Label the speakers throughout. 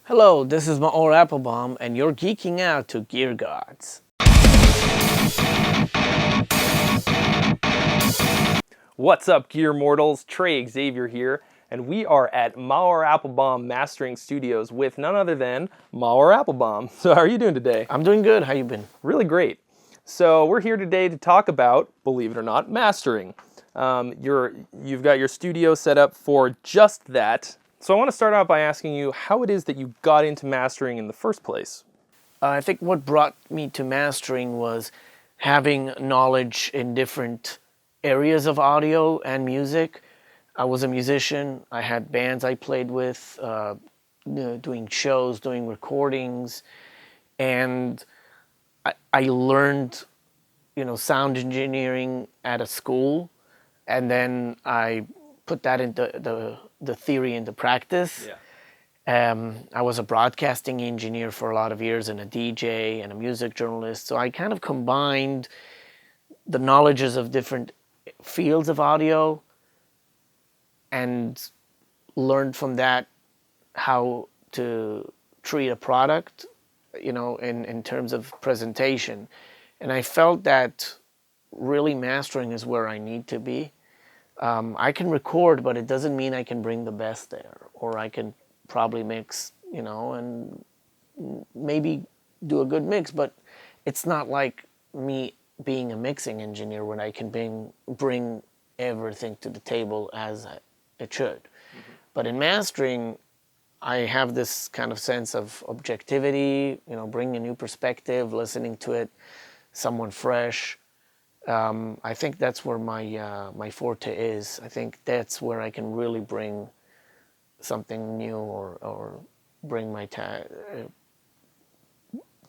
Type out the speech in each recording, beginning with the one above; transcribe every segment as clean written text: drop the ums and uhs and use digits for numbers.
Speaker 1: Hello, this is Maor Appelbaum, and you're geeking out to Gear Gods.
Speaker 2: What's up, Gear Mortals? Trey, Xavier here, and we are at Maor Appelbaum Mastering Studios with none other than Maor Appelbaum. So how are you doing today?
Speaker 1: I'm doing good. How you been?
Speaker 2: Really great. So we're here today to talk about, believe it or not, mastering. You've got your studio set up for just that. So I want to start out by asking you how it is that you got into mastering in the first place.
Speaker 1: I think what brought me to mastering was having knowledge in different areas of audio and music. I was a musician. I had bands I played with, doing shows, doing recordings, and I learned, sound engineering at a school, and then I put that into the theory into practice. I was a broadcasting engineer for a lot of years and a DJ and a music journalist. So I kind of combined the knowledges of different fields of audio and learned from that how to treat a product, in terms of presentation. And I felt that really mastering is where I need to be. I can record, but it doesn't mean I can bring the best there, or I can probably mix, and maybe do a good mix, but it's not like me being a mixing engineer when I can bring everything to the table as it should. Mm-hmm. But in mastering, I have this kind of sense of objectivity, bringing a new perspective, listening to it, someone fresh. I think that's where my forte is. I think that's where I can really bring something new or bring my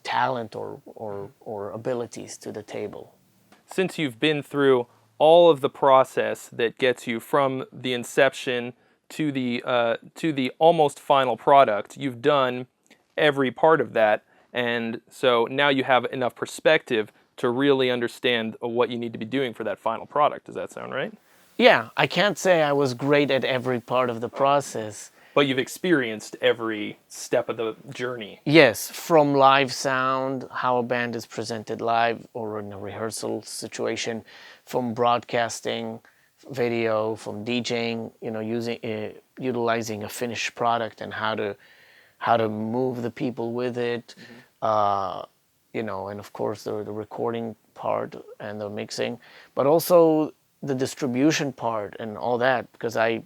Speaker 1: talent or abilities to the table.
Speaker 2: Since you've been through all of the process that gets you from the inception to the almost final product, you've done every part of that, and so now you have enough perspective to really understand what you need to be doing for that final product. Does that sound right?
Speaker 1: Yeah, I can't say I was great at every part of the process.
Speaker 2: But you've experienced every step of the journey.
Speaker 1: Yes, from live sound, how a band is presented live or in a rehearsal situation, from broadcasting, video, from DJing, utilizing a finished product and how to move the people with it, and of course the recording part and the mixing, but also the distribution part and all that, because I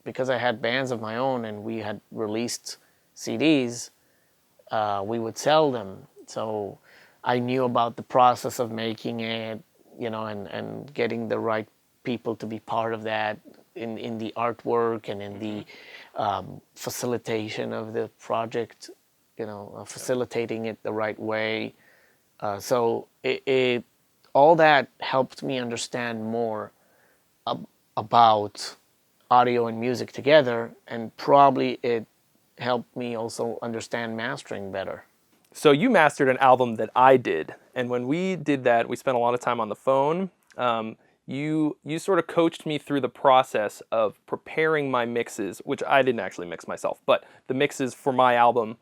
Speaker 1: had bands of my own and we had released CDs, we would sell them. So I knew about the process of making it, and getting the right people to be part of that in the artwork and in the facilitation of the project, facilitating it the right way. So it all that helped me understand more about audio and music together, and probably it helped me also understand mastering better.
Speaker 2: So you mastered an album that I did, and when we did that, we spent a lot of time on the phone. You sort of coached me through the process of preparing my mixes, which I didn't actually mix myself, but the mixes for my album,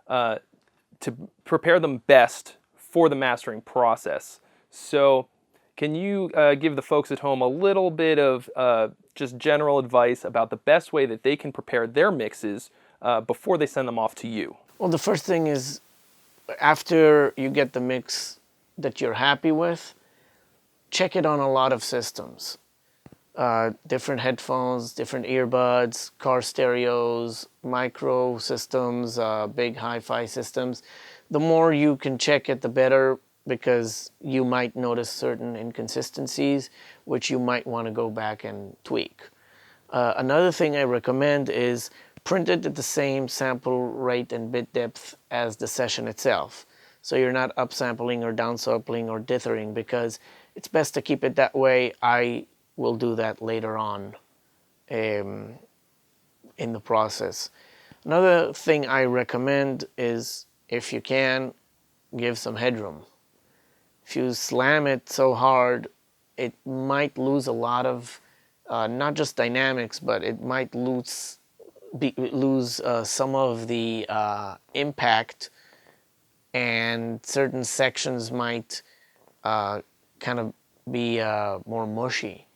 Speaker 2: to prepare them best for the mastering process. So can you give the folks at home a little bit of just general advice about the best way that they can prepare their mixes before they send them off to you?
Speaker 1: Well, the first thing is, after you get the mix that you're happy with, check it on a lot of systems. Different headphones, different earbuds, car stereos, micro systems, big hi-fi systems. The more you can check it, the better, because you might notice certain inconsistencies, which you might want to go back and tweak. Another thing I recommend is print it at the same sample rate and bit depth as the session itself. So you're not upsampling or downsampling or dithering, because it's best to keep it that way. I will do that later on in the process. Another thing I recommend is, if you can, give some headroom. If you slam it so hard, it might lose a lot of, not just dynamics, but it might lose lose some of the impact, and certain sections might kind of be more mushy.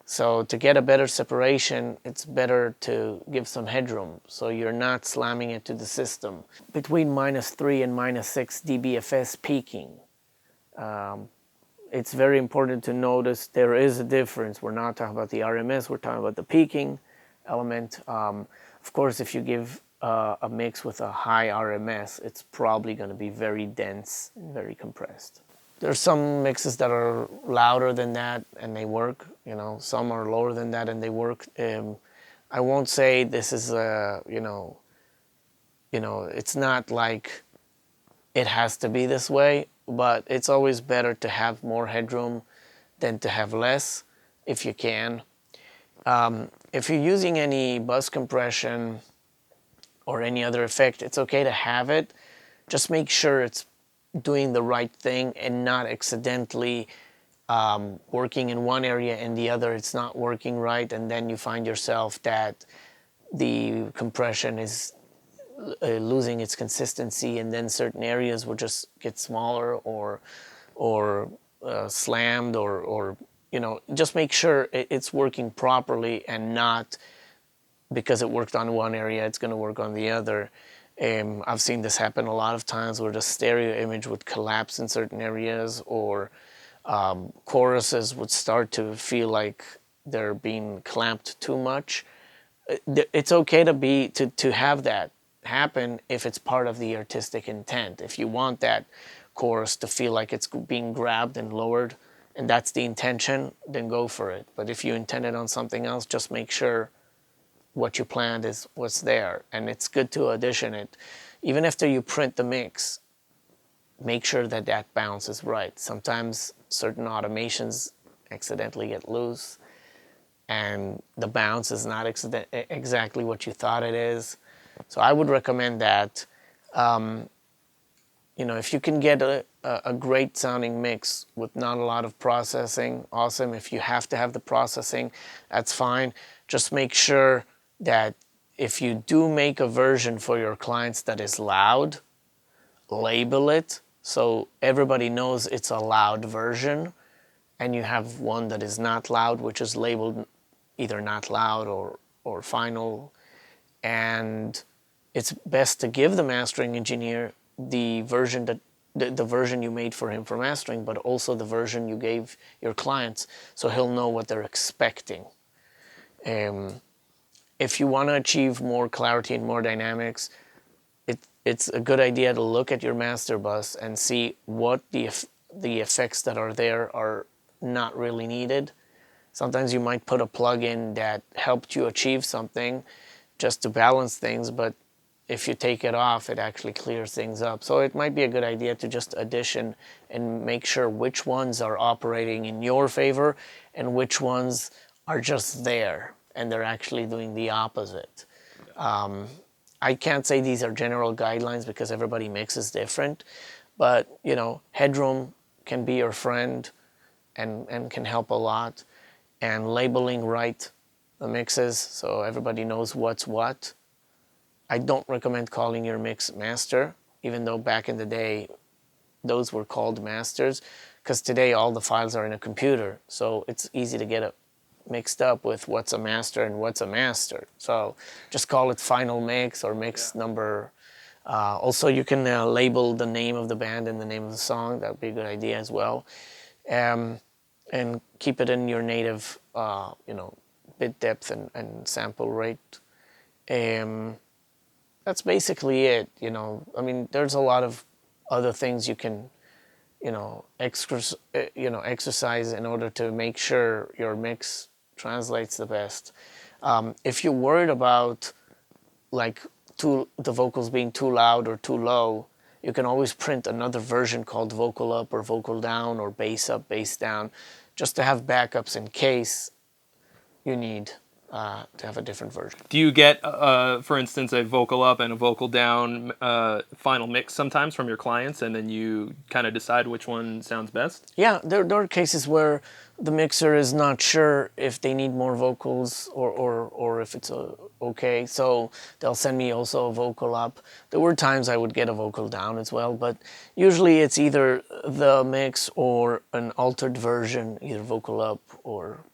Speaker 1: So to get a better separation, it's better to give some headroom so you're not slamming it to the system. Between -3 and -6 dBFS peaking, it's very important to notice there is a difference. We're not talking about the RMS, we're talking about the peaking element. Of course, if you give a mix with a high RMS, it's probably going to be very dense and very compressed. There's some mixes that are louder than that and they work. You know, some are lower than that and they work. I won't say this is it's not like it has to be this way, but it's always better to have more headroom than to have less, if you can. If you're using any bus compression or any other effect, it's okay to have it. Just make sure it's doing the right thing and not accidentally working in one area and the other it's not working right, and then you find yourself that the compression is losing its consistency, and then certain areas will just get smaller or slammed, or just make sure it's working properly, and not because it worked on one area it's going to work on the other. I've seen this happen a lot of times where the stereo image would collapse in certain areas, or choruses would start to feel like they're being clamped too much. It's okay to have that happen if it's part of the artistic intent. If you want that chorus to feel like it's being grabbed and lowered, and that's the intention, then go for it. But if you intended on something else, just make sure what you planned is what's there. And it's good to audition it. Even after you print the mix, make sure that that bounce is right. Sometimes certain automations accidentally get loose and the bounce is not exactly what you thought it is. So I would recommend that. If you can get a great sounding mix with not a lot of processing, awesome. If you have to have the processing, that's fine. Just make sure that if you do make a version for your clients that is loud, label it so everybody knows it's a loud version, and you have one that is not loud, which is labeled either not loud or final. And it's best to give the mastering engineer the version the version you made for him for mastering, but also the version you gave your clients, so he'll know what they're expecting. If you want to achieve more clarity and more dynamics, it's a good idea to look at your master bus and see what the effects that are there are not really needed. Sometimes you might put a plug-in that helped you achieve something just to balance things, but if you take it off, it actually clears things up. So it might be a good idea to just audition and make sure which ones are operating in your favor and which ones are just there and they're actually doing the opposite. I can't say these are general guidelines because everybody mixes different, but headroom can be your friend and can help a lot. And labeling right the mixes so everybody knows what's what. I don't recommend calling your mix master, even though back in the day those were called masters, because today all the files are in a computer, so it's easy to get mixed up with what's a master and what's a master. So just call it final mix or mix number. Also, you can label the name of the band and the name of the song. That would be a good idea as well. And keep it in your native, bit depth and sample rate. That's basically it. There's a lot of other things you can, exercise in order to make sure your mix translates the best. If you're worried about the vocals being too loud or too low, you can always print another version called vocal up or vocal down or bass up, bass down, just to have backups in case you need to have a different version.
Speaker 2: Do you get, for instance, a vocal up and a vocal down final mix sometimes from your clients, and then you kind of decide which one sounds best?
Speaker 1: Yeah, there are cases where the mixer is not sure if they need more vocals or if it's okay, so they'll send me also a vocal up. There were times I would get a vocal down as well, but usually it's either the mix or an altered version, either vocal up or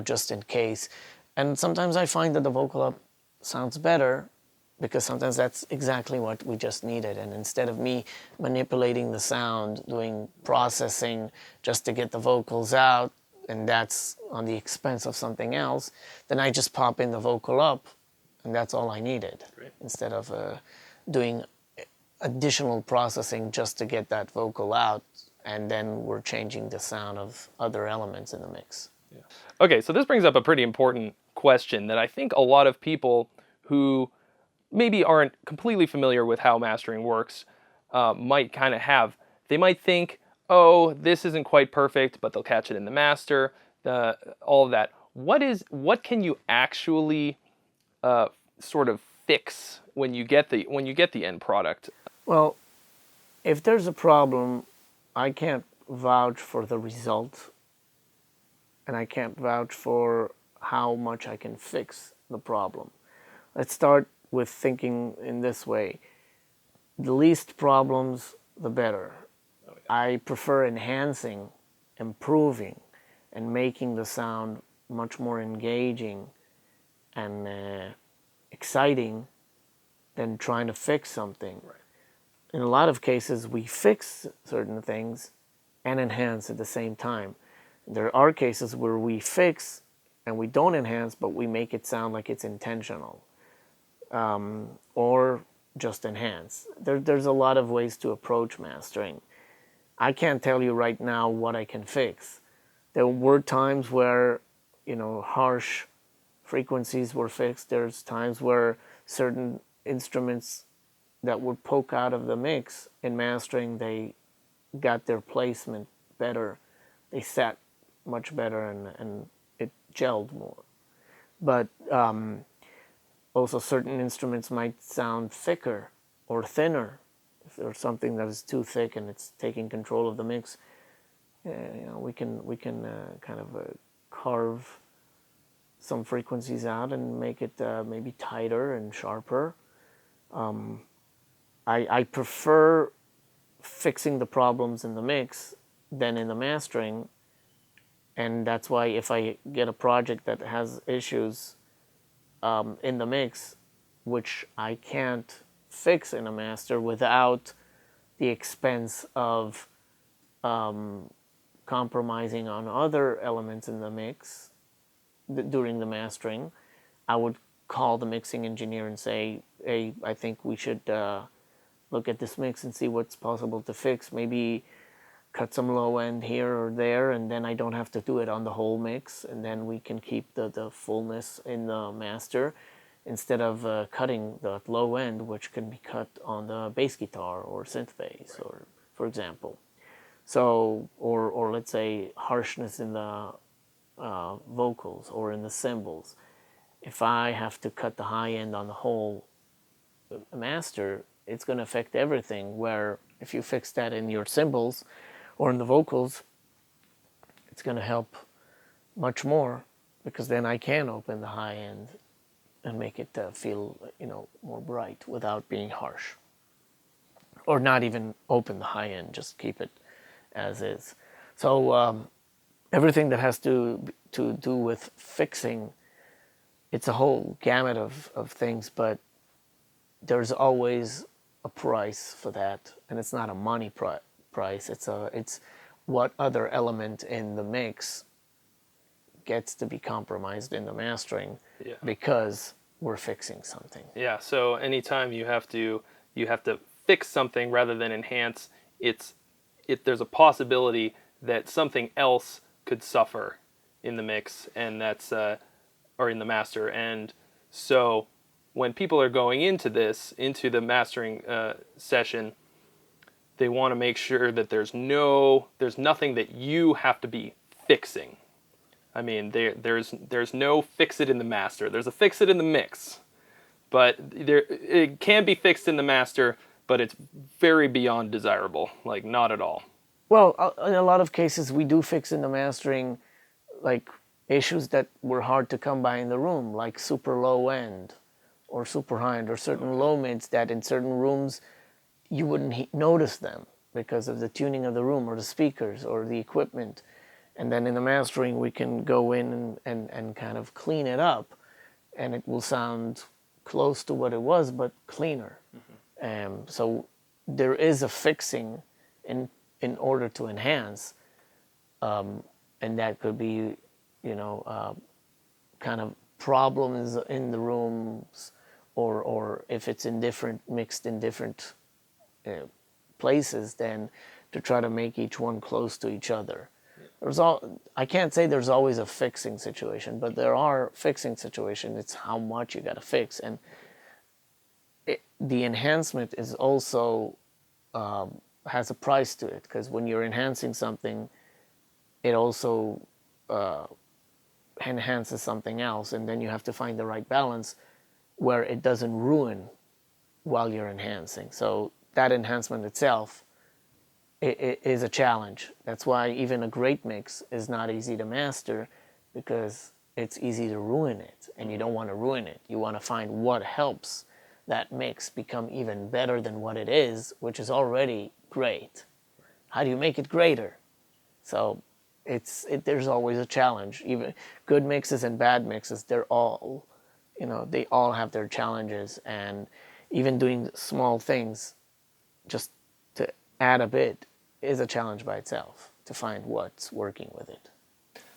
Speaker 1: just in case. And sometimes I find that the vocal up sounds better because sometimes that's exactly what we just needed. And instead of me manipulating the sound, doing processing just to get the vocals out, and that's on the expense of something else, then I just pop in the vocal up, and that's all I needed.
Speaker 2: Great.
Speaker 1: Instead of doing additional processing just to get that vocal out, and then we're changing the sound of other elements in the mix.
Speaker 2: Yeah. Okay, so this brings up a pretty important question that I think a lot of people who maybe aren't completely familiar with how mastering works might kind of have. They might think, oh, this isn't quite perfect, but they'll catch it in the master, all of that. What can you actually sort of fix when you get the end product?
Speaker 1: Well, if there's a problem, I can't vouch for the result, and I can't vouch for how much I can fix the problem. Let's start with thinking in this way. The least problems, the better.
Speaker 2: Oh, yeah.
Speaker 1: I prefer enhancing, improving, and making the sound much more engaging and exciting than trying to fix something.
Speaker 2: Right.
Speaker 1: In a lot of cases, we fix certain things and enhance at the same time. There are cases where we fix and we don't enhance, but we make it sound like it's intentional. Or just enhance. There's a lot of ways to approach mastering. I can't tell you right now what I can fix. There were times where, harsh frequencies were fixed. There's times where certain instruments that would poke out of the mix in mastering, they got their placement better. They sat much better and it gelled more. But also certain instruments might sound thicker or thinner. If there's something that is too thick and it's taking control of the mix, we can kind of carve some frequencies out and make it maybe tighter and sharper. I prefer fixing the problems in the mix than in the mastering, and that's why if I get a project that has issues in the mix, which I can't fix in a master without the expense of compromising on other elements in the mix during the mastering, I would call the mixing engineer and say, hey, I think we should look at this mix and see what's possible to fix. Maybe cut some low end here or there, and then I don't have to do it on the whole mix, and then we can keep the fullness in the master instead of cutting the low end, which can be cut on the bass guitar or synth bass, right, or for example. So, or let's say harshness in the vocals or in the cymbals. If I have to cut the high end on the whole master, it's going to affect everything, where if you fix that in your cymbals or in the vocals, it's going to help much more, because then I can open the high end and make it feel, more bright without being harsh. Or not even open the high end, just keep it as is. So everything that has to do with fixing, it's a whole gamut of things, but there's always a price for that, and it's not a money price. It's what other element in the mix gets to be compromised in the mastering,
Speaker 2: Yeah,
Speaker 1: because we're fixing something.
Speaker 2: Yeah. So anytime you have to fix something rather than enhance, there's a possibility that something else could suffer in the mix, and that's or in the master. And so when people are going into the mastering session, they want to make sure that there's nothing that you have to be fixing. I mean, there's no fix it in the master. There's a fix it in the mix, but it can be fixed in the master, but it's very beyond desirable. Like, not at all.
Speaker 1: Well, in a lot of cases, we do fix in the mastering, like issues that were hard to come by in the room, like super low end or super high end, or certain low mids that in certain rooms you wouldn't notice them because of the tuning of the room or the speakers or the equipment. And then in the mastering, we can go in and kind of clean it up, and it will sound close to what it was, but cleaner. So there is a fixing in order to enhance, and that could be, kind of problems in the rooms, or if it's mixed in different places, then to try to make each one close to each other. I can't say there's always a fixing situation, but there are fixing situations. It's how much you got to fix, and the enhancement is also has a price to it, because when you're enhancing something, it also enhances something else, and then you have to find the right balance where it doesn't ruin while you're enhancing. So that enhancement itself is a challenge. That's why even a great mix is not easy to master, because it's easy to ruin it, and you don't want to ruin it. You want to find what helps that mix become even better than what it is, which is already great. How do you make it greater? So there's always a challenge. Even good mixes and bad mixes, they all have their challenges, and even doing small things just to add a bit is a challenge by itself, to find what's working with it.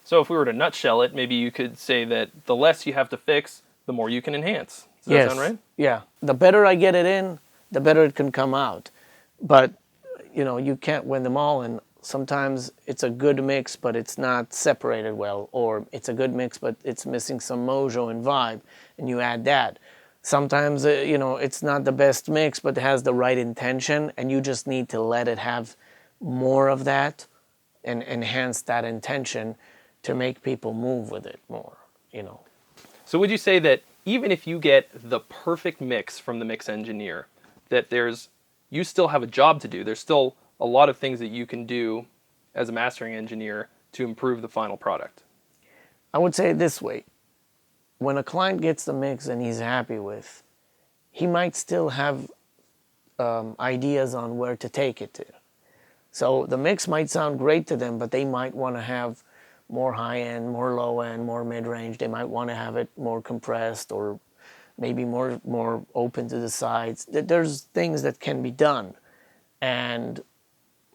Speaker 2: So if we were to nutshell it, maybe you could say that the less you have to fix, the more you can enhance. Does that sound right?
Speaker 1: Yeah. The better I get it in, the better it can come out. But, you can't win them all, and sometimes it's a good mix, but it's not separated well, or it's a good mix, but it's missing some mojo and vibe, and you add that. Sometimes, it's not the best mix, but it has the right intention, and you just need to let it have more of that and enhance that intention to make people move with it more.
Speaker 2: So would you say that even if you get the perfect mix from the mix engineer, that you still have a job to do? There's still a lot of things that you can do as a mastering engineer to improve the final product.
Speaker 1: I would say it this way. When a client gets the mix and he's happy with, he might still have ideas on where to take it to. So the mix might sound great to them, but they might want to have more high-end, more low-end, more mid-range. They might want to have it more compressed, or maybe more open to the sides. There's things that can be done. And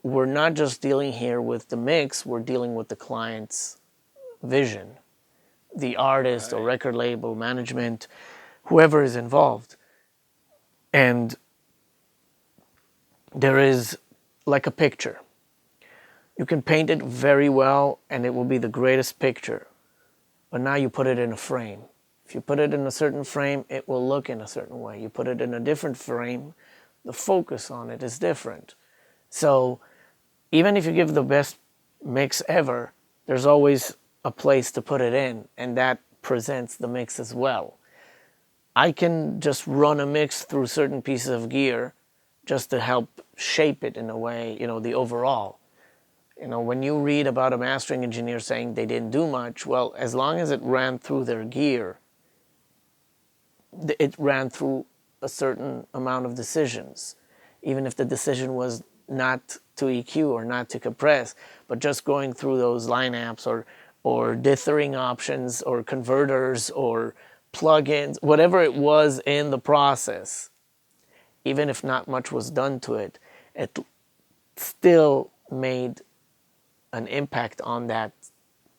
Speaker 1: we're not just dealing here with the mix, we're dealing with the client's vision. The artist or record label, management, whoever is involved. And there is like a picture. You can paint it very well and it will be the greatest picture. But now you put it in a frame. If you put it in a certain frame, it will look in a certain way. You put it in a different frame, the focus on it is different. So even if you give the best mix ever, there's always a place to put it in, and that presents the mix as well. I can just run a mix through certain pieces of gear just to help shape it in a way, the overall. When you read about a mastering engineer saying they didn't do much, well, as long as it ran through their gear, it ran through a certain amount of decisions. Even if the decision was not to EQ or not to compress, but just going through those line amps or dithering options or converters or plugins, whatever it was in the process, even if not much was done to it, it still made an impact on that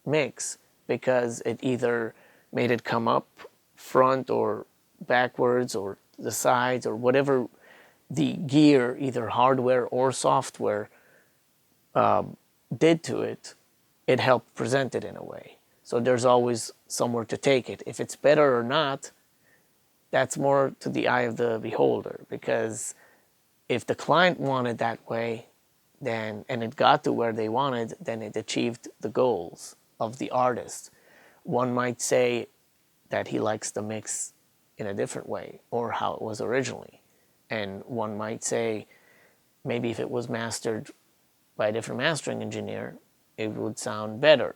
Speaker 1: mix, because it either made it come up front or backwards or the sides or whatever the gear, either hardware or software, did to it, it helped present it in a way. So there's always somewhere to take it. If it's better or not, that's more to the eye of the beholder, because if the client wanted that way, then, and it got to where they wanted, then it achieved the goals. of the artist. One might say that he likes the mix in a different way or how it was originally. And one might say maybe if it was mastered by a different mastering engineer, it would sound better.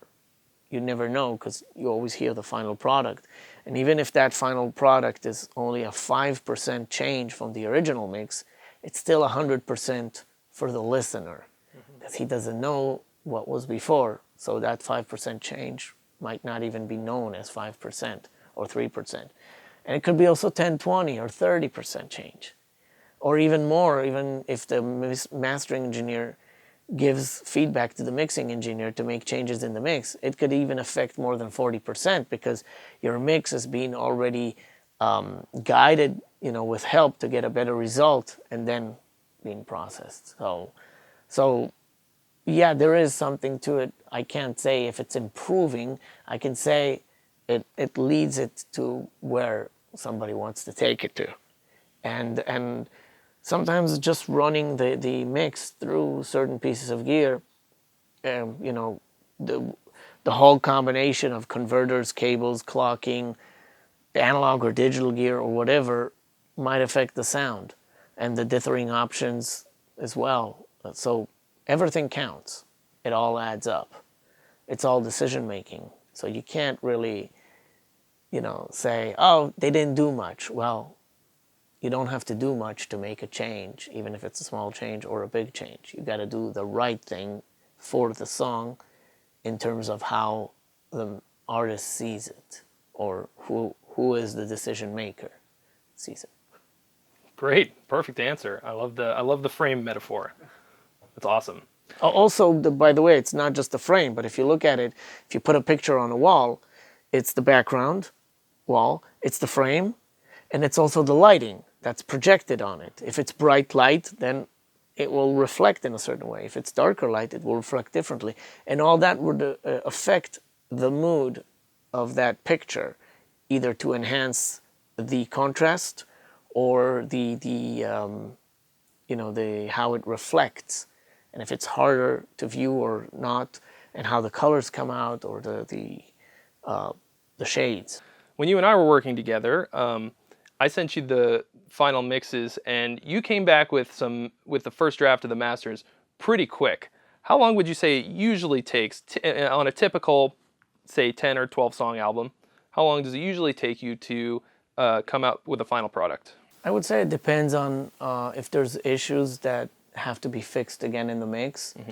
Speaker 1: You never know because you always hear the final product. And even if that final product is only a 5% change from the original mix, it's still 100% for the listener because he doesn't know what was before. So that 5% change might not even be known as 5% or 3%. And it could be also 10, 20 or 30% change. Or even more, even if the mastering engineer gives feedback to the mixing engineer to make changes in the mix, it could even affect more than 40% because your mix has been already guided, with help to get a better result and then being processed. So yeah, there is something to it. I can't say if it's improving. I can say it leads it to where somebody wants to take it to. And sometimes just running the mix through certain pieces of gear, the whole combination of converters, cables, clocking, analog or digital gear or whatever might affect the sound and the dithering options as well. So everything counts. It all adds up. It's all decision making. So you can't really, say, oh, they didn't do much. Well, you don't have to do much to make a change, even if it's a small change or a big change. You got to do the right thing for the song in terms of how the artist sees it or who is the decision maker sees it.
Speaker 2: Great, perfect answer. I love the frame metaphor. That's awesome.
Speaker 1: Also, by the way, it's not just the frame, but if you look at it, if you put a picture on a wall, it's the background wall, it's the frame, and it's also the lighting that's projected on it. If it's bright light, then it will reflect in a certain way. If it's darker light, it will reflect differently. And all that would affect the mood of that picture, either to enhance the contrast or the how it reflects, and if it's harder to view or not, and how the colors come out or the shades.
Speaker 2: When you and I were working together, I sent you the final mixes, and you came back with the first draft of the masters pretty quick. How long would you say it usually takes on a typical, say, 10 or 12 song album? How long does it usually take you to come out with a final product?
Speaker 1: I would say it depends on if there's issues that have to be fixed again in the mix. Mm-hmm.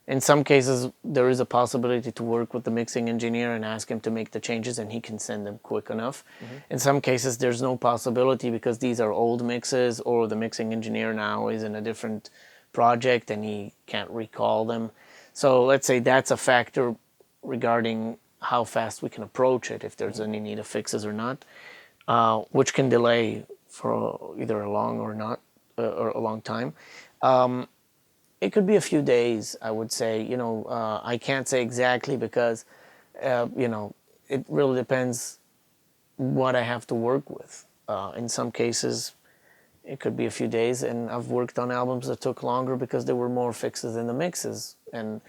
Speaker 1: In some cases, there is a possibility to work with the mixing engineer and ask him to make the changes, and he can send them quick enough. Mm-hmm. In some cases, there's no possibility because these are old mixes, or the mixing engineer now is in a different project and he can't recall them. So let's say that's a factor regarding how fast we can approach it, if there's any need of fixes or not, which can delay for either a long or not, or a long time. It could be a few days, I would say. I can't say exactly because, it really depends what I have to work with. In some cases, it could be a few days, and I've worked on albums that took longer because there were more fixes in the mixes. And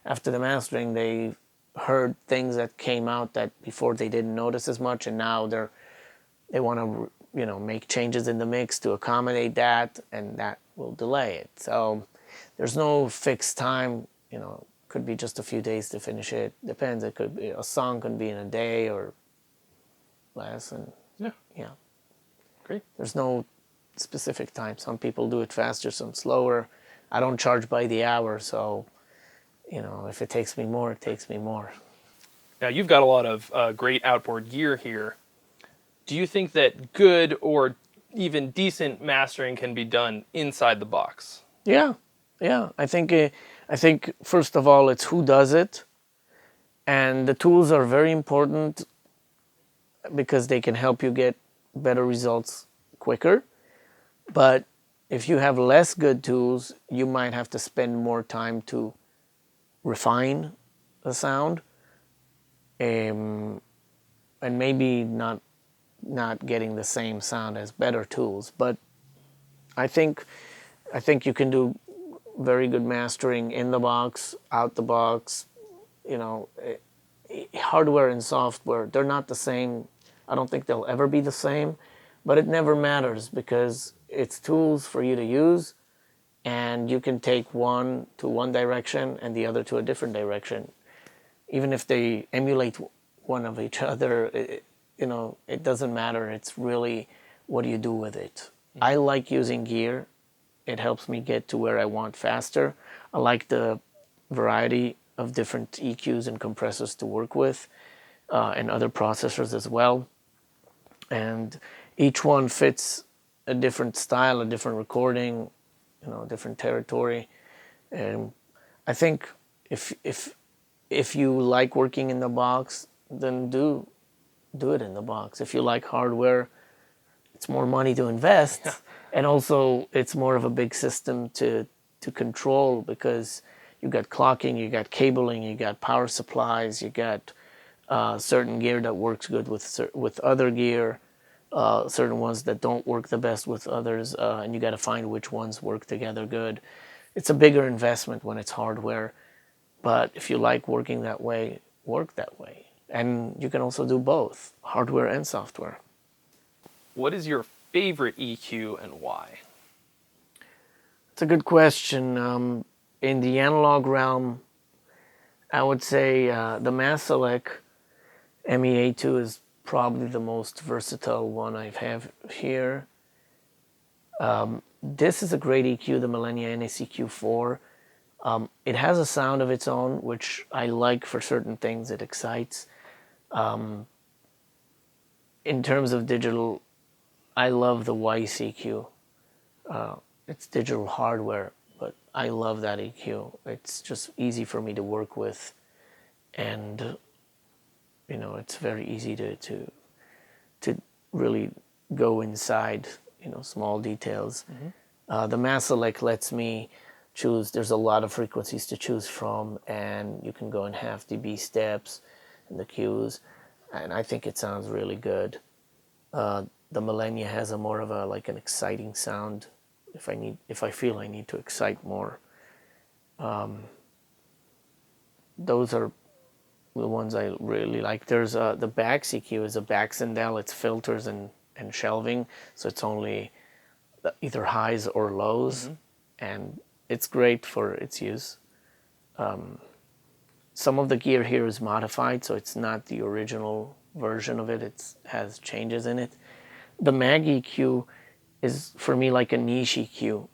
Speaker 1: after the mastering, they heard things that came out that before they didn't notice as much, and now they want to, make changes in the mix to accommodate that, and that will delay it. So there's no fixed time, could be just a few days to finish it. Depends. It could be a song could be in a day or less, and yeah.
Speaker 2: Great.
Speaker 1: There's no specific time. Some people do it faster, some slower. I don't charge by the hour, so if it takes me more, it takes me more.
Speaker 2: Now you've got a lot of great outboard gear here. Do you think that good or even decent mastering can be done inside the box?
Speaker 1: Yeah. I think first of all, it's who does it, and the tools are very important because they can help you get better results quicker. But if you have less good tools, you might have to spend more time to refine the sound, and maybe not getting the same sound as better tools. But I think you can do very good mastering in the box, out the box, hardware and software, they're not the same. I don't think they'll ever be the same, but it never matters because it's tools for you to use, and you can take one to one direction and the other to a different direction. Even if they emulate one of each other, it doesn't matter. It's really what do you do with it. I like using gear. It helps me get to where I want faster. I like the variety of different EQs and compressors to work with, and other processors as well. And each one fits a different style, a different recording, different territory. And I think if you like working in the box, then do it in the box. If you like hardware, it's more money to invest, and also it's more of a big system to control because you got clocking, you got cabling, you got power supplies, you got certain gear that works good with other gear, certain ones that don't work the best with others, and you got to find which ones work together good. It's a bigger investment when it's hardware, but if you like working that way, work that way. And you can also do both, hardware and software.
Speaker 2: What is your favorite EQ and why?
Speaker 1: It's a good question. In the analog realm, I would say the Maselec MEA2 is probably the most versatile one I have here. This is a great EQ, the Millennia NACQ4. It has a sound of its own, which I like for certain things. It excites. In terms of digital, I love the Weiss EQ. It's digital hardware, but I love that EQ. It's just easy for me to work with, and it's very easy to really go inside small details. The Maselec lets me choose. There's a lot of frequencies to choose from, and you can go in half dB steps in the cues, and I think it sounds really good. The Millennia has a more of an exciting sound. If I feel I need to excite more, those are the ones I really like. There's the back EQ is a Baxendale. It's filters and shelving, so it's only either highs or lows, and it's great for its use. Some of the gear here is modified, so it's not the original version of it. It has changes in it. The Mag EQ is, for me, like a niche EQ.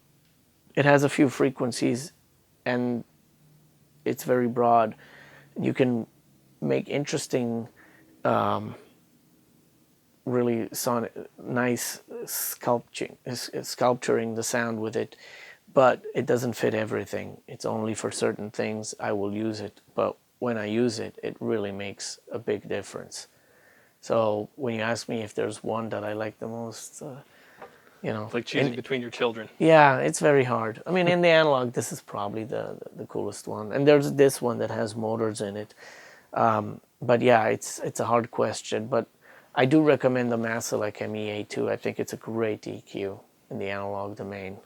Speaker 1: It has a few frequencies, and it's very broad. You can make interesting, really nice sculpturing the sound with it, but it doesn't fit everything. It's only for certain things I will use it, but when I use it, it really makes a big difference. So when you ask me if there's one that I like the most,
Speaker 2: It's like choosing between your children.
Speaker 1: yeah, it's very hard. I mean, in the analog, this is probably the coolest one, and there's this one that has motors in it. But yeah, it's a hard question. But I do recommend the Maselec MEA2. I think it's a great EQ in the analog domain.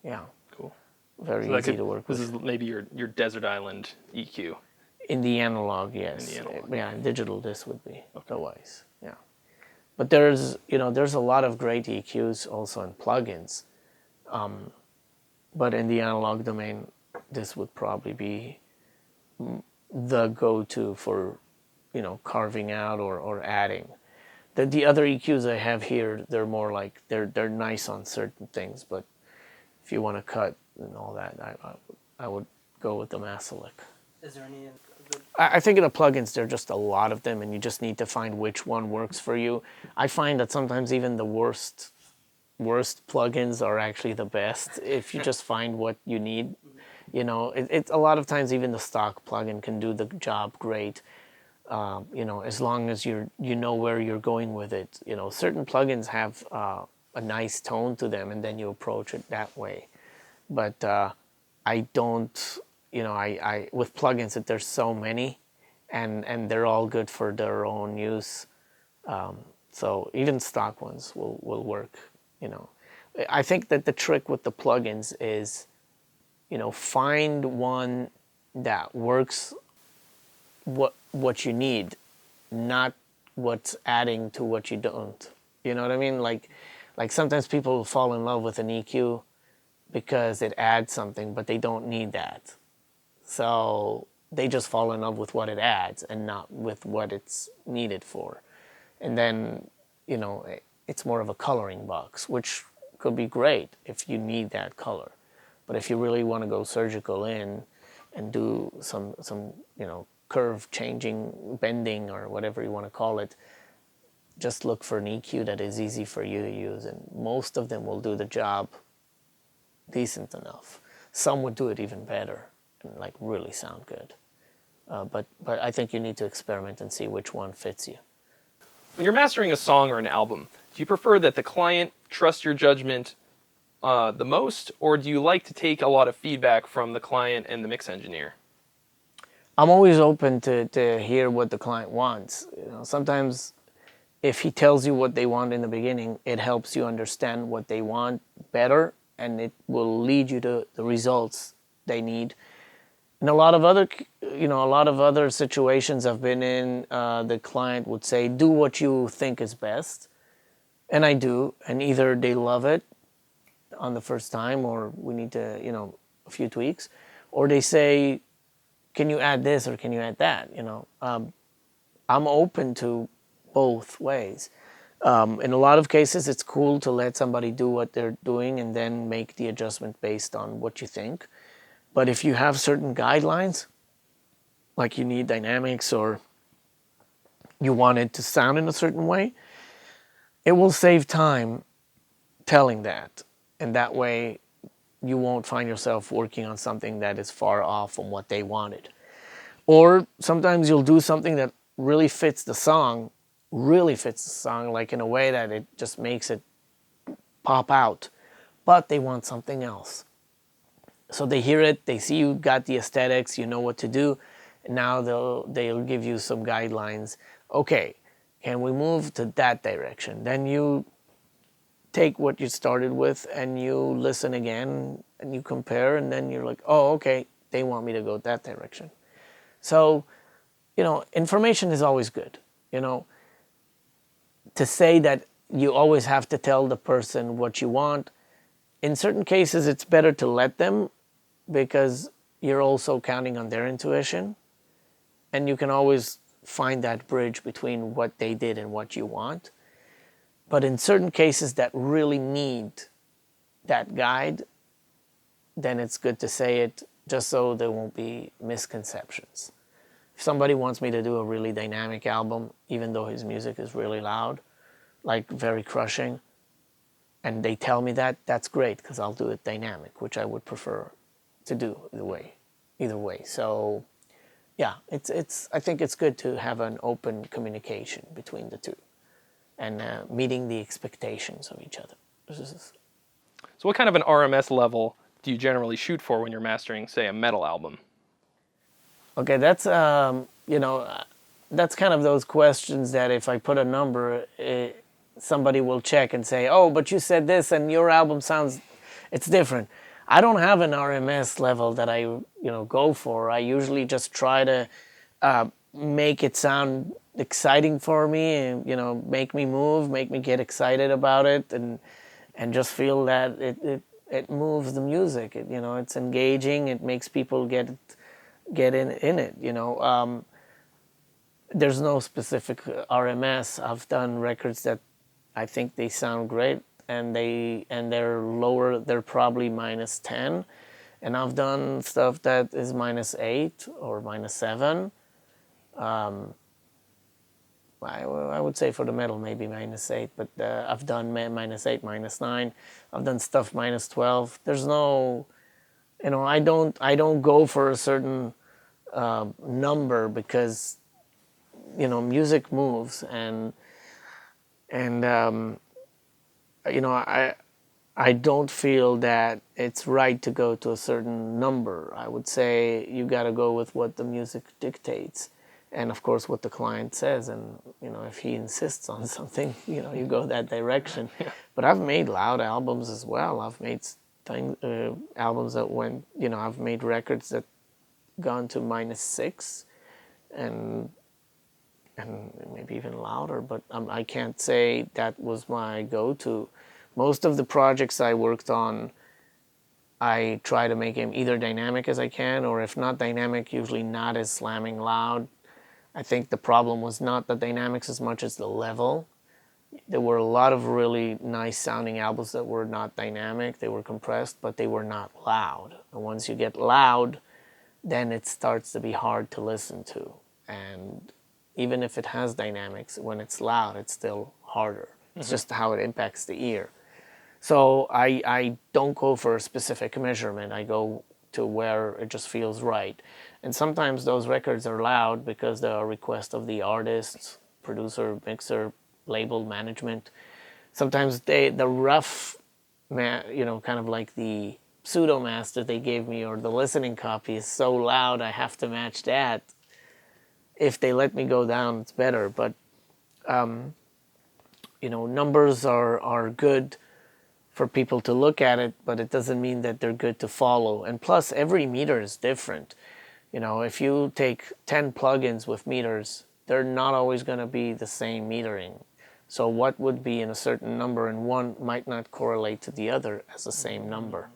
Speaker 1: Yeah,
Speaker 2: Cool.
Speaker 1: very
Speaker 2: So
Speaker 1: easy to work with.
Speaker 2: This is maybe your desert island EQ.
Speaker 1: In the analog, yes.
Speaker 2: In the analog.
Speaker 1: Yeah, in digital, this would be otherwise. Yeah. But there's a lot of great EQs also in plugins. But in the analog domain, this would probably be the go-to for, carving out or adding. The other EQs I have here, they're more like they're nice on certain things, but if you want to cut and all that, I would go with the Maselec.
Speaker 3: Is there any good?
Speaker 1: I think in the plugins, there are just a lot of them, and you just need to find which one works for you. I find that sometimes even the worst plugins are actually the best if you just find what you need. It's a lot of times even the stock plugin can do the job great. As long as you know where you're going with it. Certain plugins have a nice tone to them, and then you approach it that way. But I don't. I with plugins that there's so many, and they're all good for their own use. So even stock ones will work. I think that the trick with the plugins is, find one that works what you need, not what's adding to what you don't. You know what I mean? Like sometimes people fall in love with an EQ because it adds something, but they don't need that. So they just fall in love with what it adds and not with what it's needed for. And then, it's more of a coloring box, which could be great if you need that color. But if you really want to go surgical in and do some curve changing, bending, or whatever you want to call it, just look for an EQ that is easy for you to use, and most of them will do the job decent enough. Some would do it even better and like really sound good. But I think you need to experiment and see which one fits you.
Speaker 2: When you're mastering a song or an album, do you prefer that the client trust your judgment the most, or do you like to take a lot of feedback from the client and the mix engineer?
Speaker 1: I'm always open to hear what the client wants. Sometimes if he tells you what they want in the beginning, it helps you understand what they want better, and it will lead you to the results they need. In a lot of other situations I've been in, the client would say, "Do what you think is best," and I do. And either they love it on the first time, or we need to, a few tweaks, or they say, "Can you add this or can you add that?" I'm open to both ways. In a lot of cases, it's cool to let somebody do what they're doing and then make the adjustment based on what you think. But if you have certain guidelines, like you need dynamics or you want it to sound in a certain way, it will save time telling that. And that way you won't find yourself working on something that is far off from what they wanted. Or sometimes you'll do something that really fits the song, like in a way that it just makes it pop out. But they want something else. So they hear it, they see you got the aesthetics, you know what to do, and now they'll give you some guidelines. Okay, can we move to that direction? Then you take what you started with and you listen again and you compare, and then you're like, oh, okay, they want me to go that direction. So, information is always good. To say that you always have to tell the person what you want, in certain cases it's better to let them, because you're also counting on their intuition, and you can always find that bridge between what they did and what you want. But in certain cases that really need that guide, then it's good to say it just so there won't be misconceptions. If somebody wants me to do a really dynamic album, even though his music is really loud, like very crushing, and they tell me that, that's great, because I'll do it dynamic, which I would prefer to do either way. So yeah, I think it's good to have an open communication between the two, and meeting the expectations of each other.
Speaker 2: So what kind of an RMS level do you generally shoot for when you're mastering, say, a metal album?
Speaker 1: Okay, that's that's kind of those questions that if I put a number, somebody will check and say, "Oh, but you said this, and your album it's different." I don't have an RMS level that I go for. I usually just try to make it sound exciting for me, and make me move, make me get excited about it, and just feel that it moves the music. It's engaging. It makes people get in it. There's no specific RMS. I've done records that I think they sound great, and they're lower. They're probably -10, and I've done stuff that is -8 or -7. I would say for the metal maybe -8, but I've done -8, -9. I've done stuff -12. There's no, I don't go for a certain number, because music moves, and I don't feel that it's right to go to a certain number. I would say you got to go with what the music dictates, and of course what the client says, and if he insists on something, you go that direction.
Speaker 2: Yeah.
Speaker 1: But I've made loud albums as well. I've made albums that went, I've made records that gone to -6, and maybe even louder, but I can't say that was my go-to. Most of the projects I worked on, I try to make them either dynamic as I can, or if not dynamic, usually not as slamming loud. I think the problem was not the dynamics as much as the level. There were a lot of really nice sounding albums that were not dynamic. They were compressed, but they were not loud. And once you get loud, then it starts to be hard to listen to. And even if it has dynamics, when it's loud, it's still harder. It's just how it impacts the ear. So I don't go for a specific measurement. I go to where it just feels right. And sometimes those records are loud because they're a request of the artist, producer, mixer, label, management. Sometimes the rough, kind of like the pseudo master they gave me or the listening copy is so loud I have to match that. If they let me go down, it's better. But numbers are good for people to look at it, but it doesn't mean that they're good to follow. And plus, every meter is different. If you take 10 plugins with meters, they're not always going to be the same metering. So what would be in a certain number and one might not correlate to the other as the same number.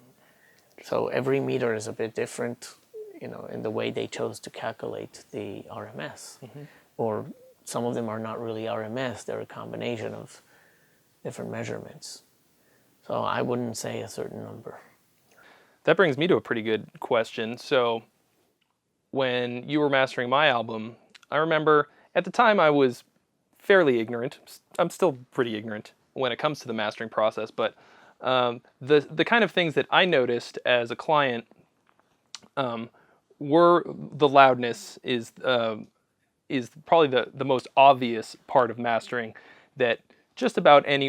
Speaker 1: So every meter is a bit different, in the way they chose to calculate the RMS. Or some of them are not really RMS, they're a combination of different measurements. So I wouldn't say a certain number.
Speaker 2: That brings me to a pretty good question. So when you were mastering my album, I remember at the time I was fairly ignorant. I'm still pretty ignorant when it comes to the mastering process, but the kind of things that I noticed as a client were the loudness is probably the most obvious part of mastering that just about any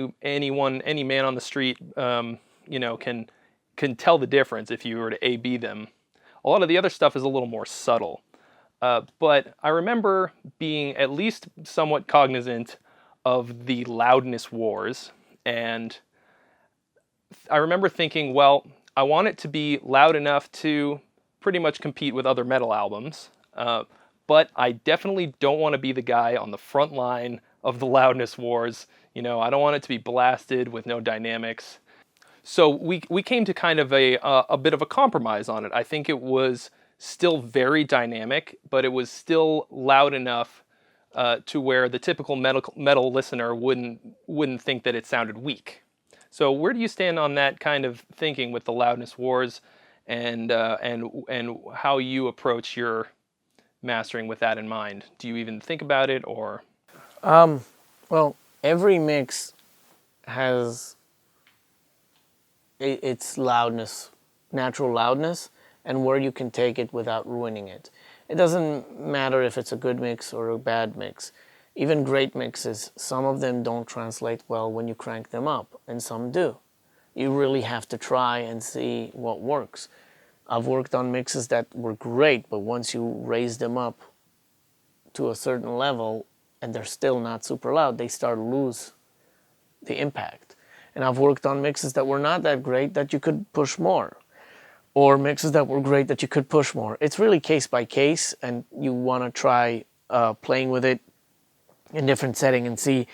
Speaker 2: man on the street can tell the difference if you were to A/B them. A lot of the other stuff is a little more subtle. But I remember being at least somewhat cognizant of the loudness wars. And I remember thinking, well, I want it to be loud enough to pretty much compete with other metal albums. But I definitely don't want to be the guy on the front line of the loudness wars. I don't want it to be blasted with no dynamics. So we came to kind of a bit of a compromise on it. I think it was still very dynamic, but it was still loud enough to where the typical metal listener wouldn't think that it sounded weak. So where do you stand on that kind of thinking with the loudness wars, and how you approach your mastering with that in mind? Do you even think about it, or?
Speaker 1: Well, every mix has its loudness, natural loudness, and where you can take it without ruining it. It doesn't matter if it's a good mix or a bad mix. Even great mixes, some of them don't translate well when you crank them up, and some do. You really have to try and see what works. I've worked on mixes that were great, but once you raise them up to a certain level and they're still not super loud, they start to lose the impact. And I've worked on mixes that were not that great that you could push more, or mixes that were great that you could push more. It's really case by case, and you want to try playing with it in different setting and see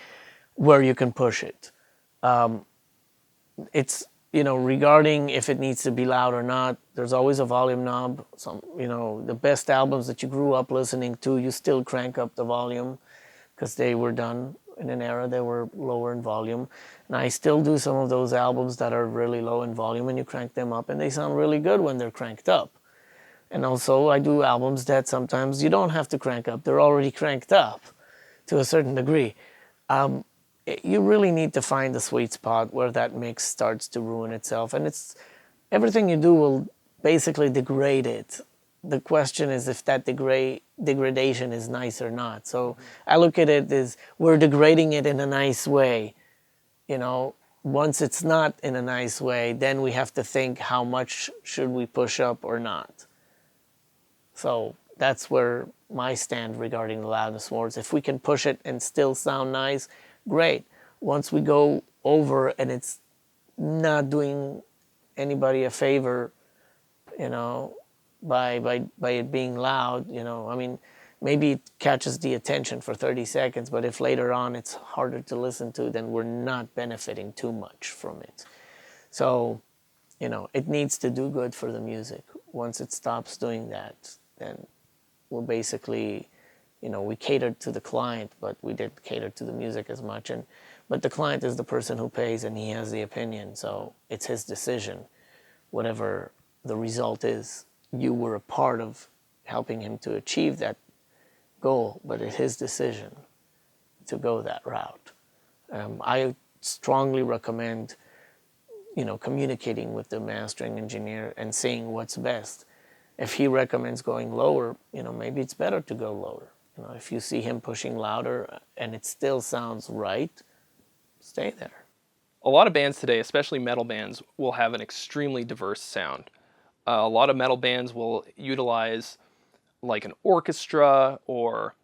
Speaker 1: where you can push it. It's, regarding if it needs to be loud or not, there's always a volume knob. The best albums that you grew up listening to, you still crank up the volume because they were done in an era they were lower in volume. And I still do some of those albums that are really low in volume, and you crank them up and they sound really good when they're cranked up. And also I do albums that sometimes you don't have to crank up. They're already cranked up to a certain degree. You really need to find the sweet spot where that mix starts to ruin itself. And it's everything you do will basically degrade it. The question is if that degradation is nice or not. So I look at it as we're degrading it in a nice way. Once it's not in a nice way, then we have to think how much should we push up or not. So that's where my stand regarding the loudness wars. If we can push it and still sound nice, great. Once we go over and it's not doing anybody a favor, by it being loud, maybe it catches the attention for 30 seconds, but if later on it's harder to listen to, then we're not benefiting too much from it. So, it needs to do good for the music. Once it stops doing that, then we're basically, we catered to the client, but we didn't cater to the music as much. But the client is the person who pays, and he has the opinion, so it's his decision. Whatever the result is, you were a part of helping him to achieve that goal, but it's his decision to go that route. I strongly recommend, communicating with the mastering engineer and seeing what's best. If he recommends going lower, maybe it's better to go lower. If you see him pushing louder and it still sounds right, stay there.
Speaker 2: A lot of bands today, especially metal bands, will have an extremely diverse sound. A lot of metal bands will utilize like an orchestra or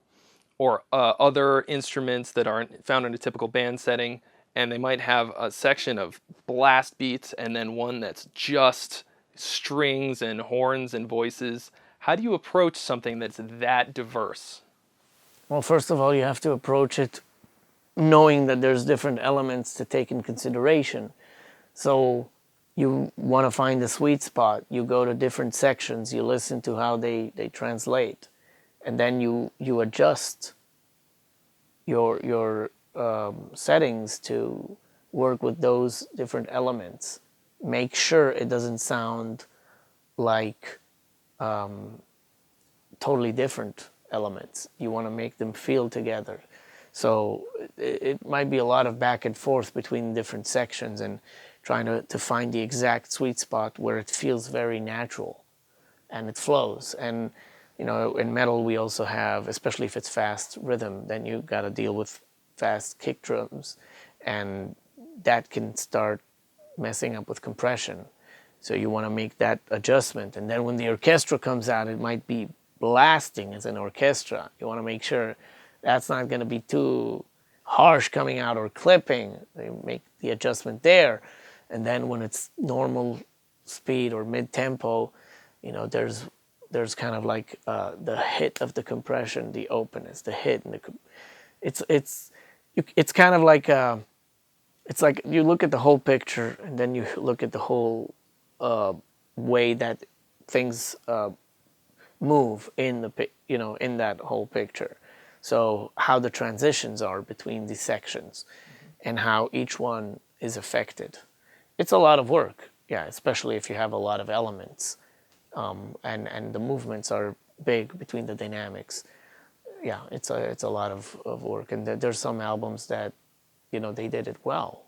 Speaker 2: other instruments that aren't found in a typical band setting, and they might have a section of blast beats and then one that's just strings and horns and voices. How do you approach something that's that diverse?
Speaker 1: Well, first of all, you have to approach it knowing that there's different elements to take in consideration. So you want to find the sweet spot. You go to different sections. You listen to how they translate. And then you adjust your settings to work with those different elements. Make sure it doesn't sound like totally different elements. You want to make them feel together. So it might be a lot of back and forth between different sections and trying to find the exact sweet spot where it feels very natural and it flows. And, in metal we also have, especially if it's fast rhythm, then you got to deal with fast kick drums. And that can start messing up with compression. So you want to make that adjustment. And then when the orchestra comes out, it might be blasting as an orchestra. You want to make sure that's not going to be too harsh coming out or clipping. They make the adjustment there. And then when it's normal speed or mid-tempo, there's kind of like the hit of the compression, the openness, the hit, and it's kind of like it's like you look at the whole picture and then you look at the whole way that things move in in that whole picture. So how the transitions are between these sections and how each one is affected. It's a lot of work, yeah, especially if you have a lot of elements and the movements are big between the dynamics. Yeah, it's a lot of work, and there's some albums that they did it well.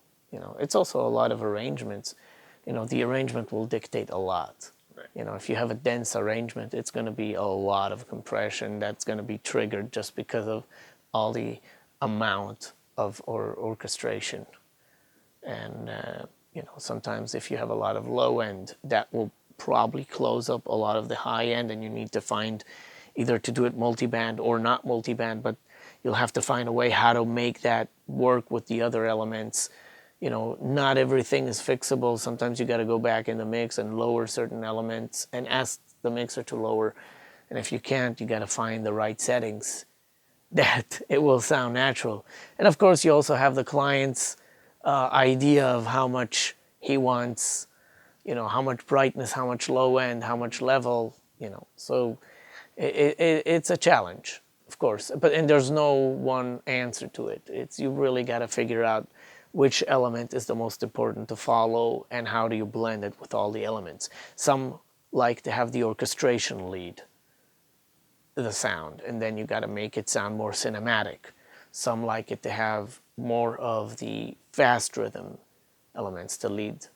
Speaker 1: It's also a lot of arrangements. The arrangement will dictate a lot. Right. If you have a dense arrangement, it's going to be a lot of compression that's going to be triggered just because of all the amount of orchestration. And sometimes if you have a lot of low end, that will probably close up a lot of the high end, and you need to find either to do it multiband or not multiband, but you'll have to find a way how to make that work with the other elements. Not everything is fixable. Sometimes you got to go back in the mix and lower certain elements and ask the mixer to lower. And if you can't, you got to find the right settings that it will sound natural. And of course, you also have the client's idea of how much he wants, how much brightness, how much low end, how much level, So it's a challenge, of course. And there's no one answer to it. You really got to figure out which element is the most important to follow and how do you blend it with all the elements. Some like to have the orchestration lead the sound, and then you got to make it sound more cinematic. Some like it to have more of the fast rhythm elements to lead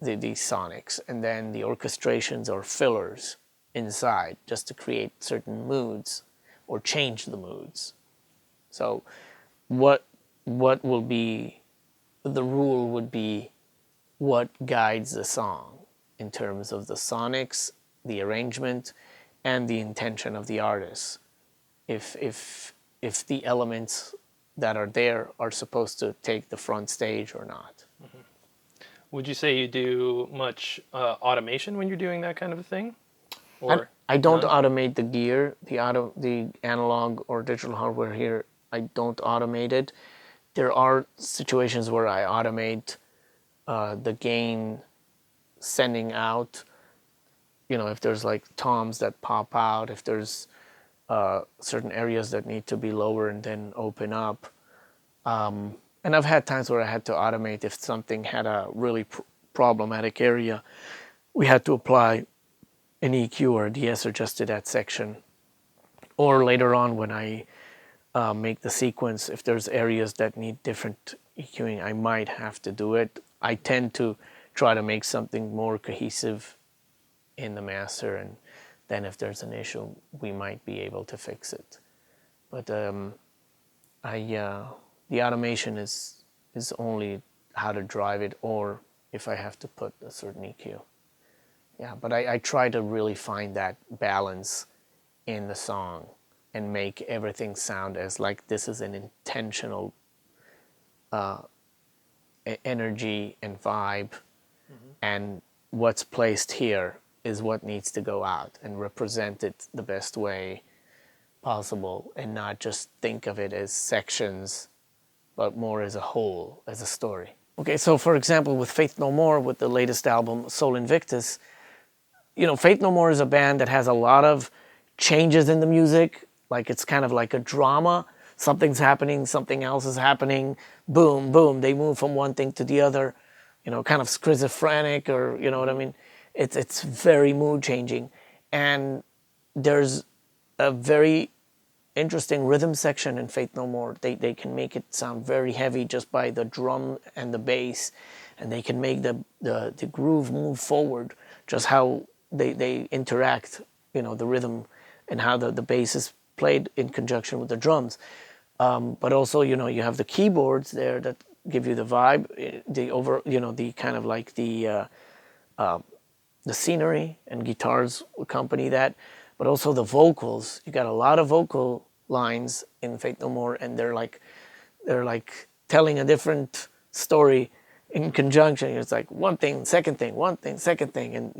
Speaker 1: the sonics, and then the orchestrations or fillers inside just to create certain moods or change the moods. So what will be the rule would be what guides the song in terms of the sonics, the arrangement, and the intention of the artist. If the elements that are there are supposed to take the front stage or not.
Speaker 2: Mm-hmm. Would you say you do much automation when you're doing that kind of a thing? Or
Speaker 1: I don't
Speaker 2: None?
Speaker 1: automate the gear, the analog or digital hardware here. I don't automate it. There are situations where I automate the gain sending out. If there's like toms that pop out, if there's certain areas that need to be lower and then open up. And I've had times where I had to automate if something had a really problematic area. We had to apply an EQ or a de-esser just to that section. Or later on when I make the sequence, if there's areas that need different EQing, I might have to do it. I tend to try to make something more cohesive in the master, and then if there's an issue, we might be able to fix it. But the automation is only how to drive it, or if I have to put a certain EQ. Yeah, but I try to really find that balance in the song and make everything sound as like this is an intentional energy and vibe, and what's placed here is what needs to go out and represent it the best way possible, and not just think of it as sections, but more as a whole, as a story. Okay, so for example, with Faith No More, with the latest album, Sol Invictus, Faith No More is a band that has a lot of changes in the music. Like it's kind of like a drama. Something's happening, something else is happening. Boom, boom. They move from one thing to the other. Kind of schizophrenic, or you know what I mean. It's very mood changing, and there's a very interesting rhythm section in Faith No More. They can make it sound very heavy just by the drum and the bass, and they can make the groove move forward just how they interact, the rhythm and how the bass is played in conjunction with the drums. But also, you have the keyboards there that give you the vibe, the kind of like the scenery, and guitars accompany that, but also the vocals. You got a lot of vocal lines in Faith No More, and they're like telling a different story in conjunction. It's like one thing, second thing, one thing, second thing, and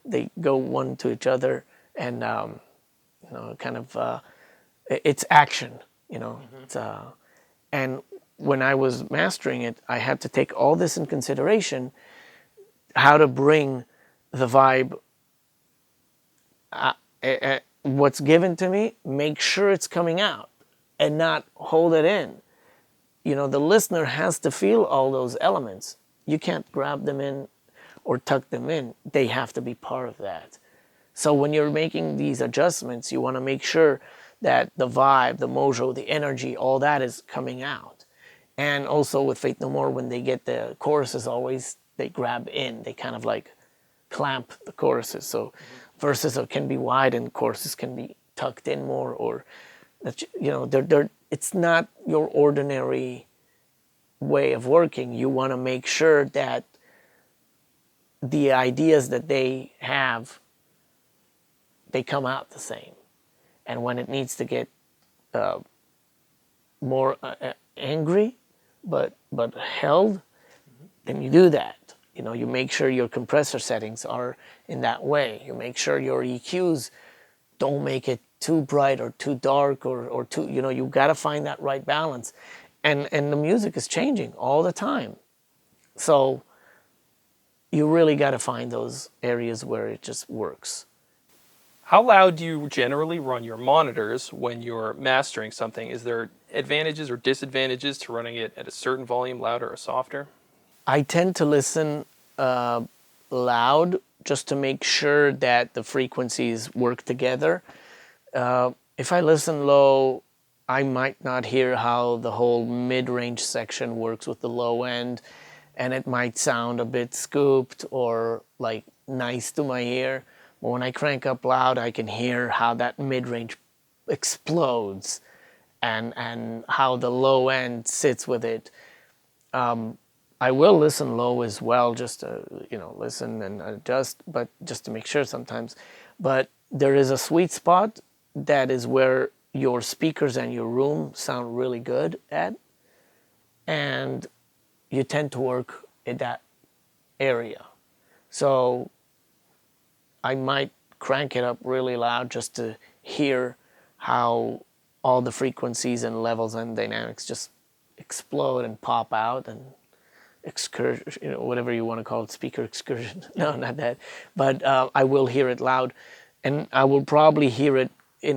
Speaker 1: they go one to each other, and kind of it's action. It's and when I was mastering it, I had to take all this in consideration, how to bring the vibe, what's given to me, make sure it's coming out and not hold it in. The listener has to feel all those elements. You can't grab them in or tuck them in. They have to be part of that. So when you're making these adjustments, you want to make sure that the vibe, the mojo, the energy, all that is coming out. And also with Faith No More, when they get the choruses, always they grab in. They kind of like clamp the choruses. So verses can be wide and choruses can be tucked in more, or it's not your ordinary way of working. You want to make sure that the ideas that they have, they come out the same. And when it needs to get more angry, but held, then you do that. You make sure your compressor settings are in that way. You make sure your EQs don't make it too bright or too dark, or too, you got to find that right balance. And the music is changing all the time. So you really got to find those areas where it just works.
Speaker 2: How loud do you generally run your monitors when you're mastering something? Is there advantages or disadvantages to running it at a certain volume, louder or softer?
Speaker 1: I tend to listen loud just to make sure that the frequencies work together. If I listen low, I might not hear how the whole mid-range section works with the low end, and it might sound a bit scooped or like nice to my ear. But when I crank up loud, I can hear how that mid-range explodes, and how the low end sits with it. I will listen low as well, just to listen and adjust, but just to make sure sometimes. But there is a sweet spot that is where your speakers and your room sound really good at, and you tend to work in that area. So I might crank it up really loud just to hear how all the frequencies and levels and dynamics just explode and pop out, and excursion, whatever you want to call it, speaker excursion. No, not that. But I will hear it loud, and I will probably hear it in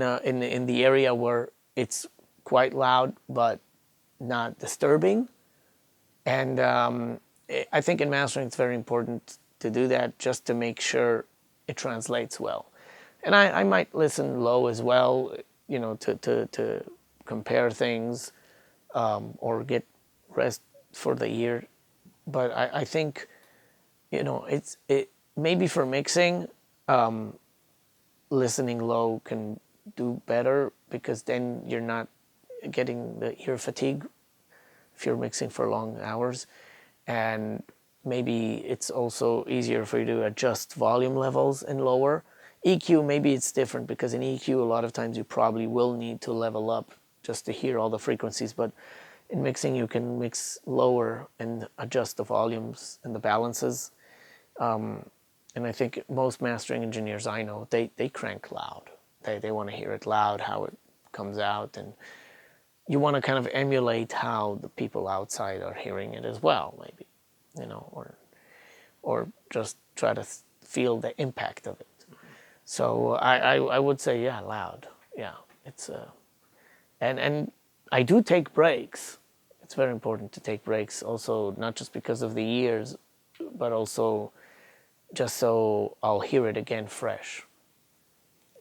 Speaker 1: the area where it's quite loud but not disturbing. And I think in mastering it's very important to do that, just to make sure it translates well. And I might listen low as well, to compare things, or get rest for the ear. But I think, it maybe for mixing, listening low can do better, because then you're not getting the ear fatigue if you're mixing for long hours. And maybe it's also easier for you to adjust volume levels and lower. EQ, maybe it's different, because in EQ a lot of times you probably will need to level up just to hear all the frequencies. But in mixing, you can mix lower and adjust the volumes and the balances. And I think most mastering engineers I know, they crank loud. They want to hear it loud, how it comes out. And you want to kind of emulate how the people outside are hearing it as well, maybe, or just try to feel the impact of it. So I would say, yeah, loud. Yeah, it's and I do take breaks. It's very important to take breaks also, not just because of the years, but also just so I'll hear it again fresh.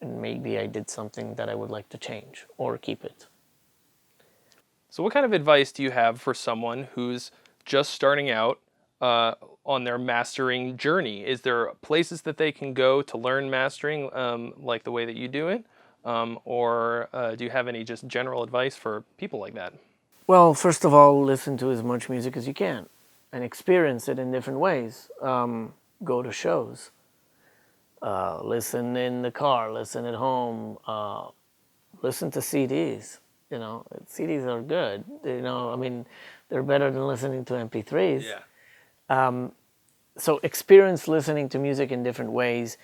Speaker 1: And maybe I did something that I would like to change or keep it.
Speaker 2: So what kind of advice do you have for someone who's just starting out on their mastering journey? Is there places that they can go to learn mastering, like the way that you do it? Or do you have any just general advice for people like that?
Speaker 1: Well, first of all, listen to as much music as you can and experience it in different ways. Go to shows. Listen in the car, listen at home, listen to CDs. CDs are good. They're better than listening to MP3s.
Speaker 2: Yeah.
Speaker 1: So experience listening to music in different ways.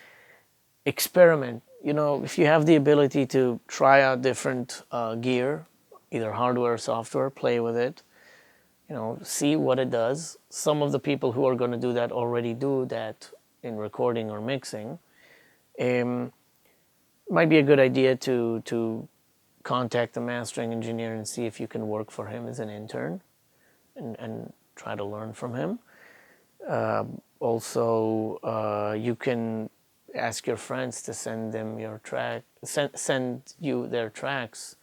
Speaker 1: Experiment. If you have the ability to try out different gear, either hardware or software, play with it. See what it does. Some of the people who are going to do that already do that in recording or mixing. Might be a good idea to contact the mastering engineer and see if you can work for him as an intern, and try to learn from him. Also, you can ask your friends to send them your track, send you their tracks,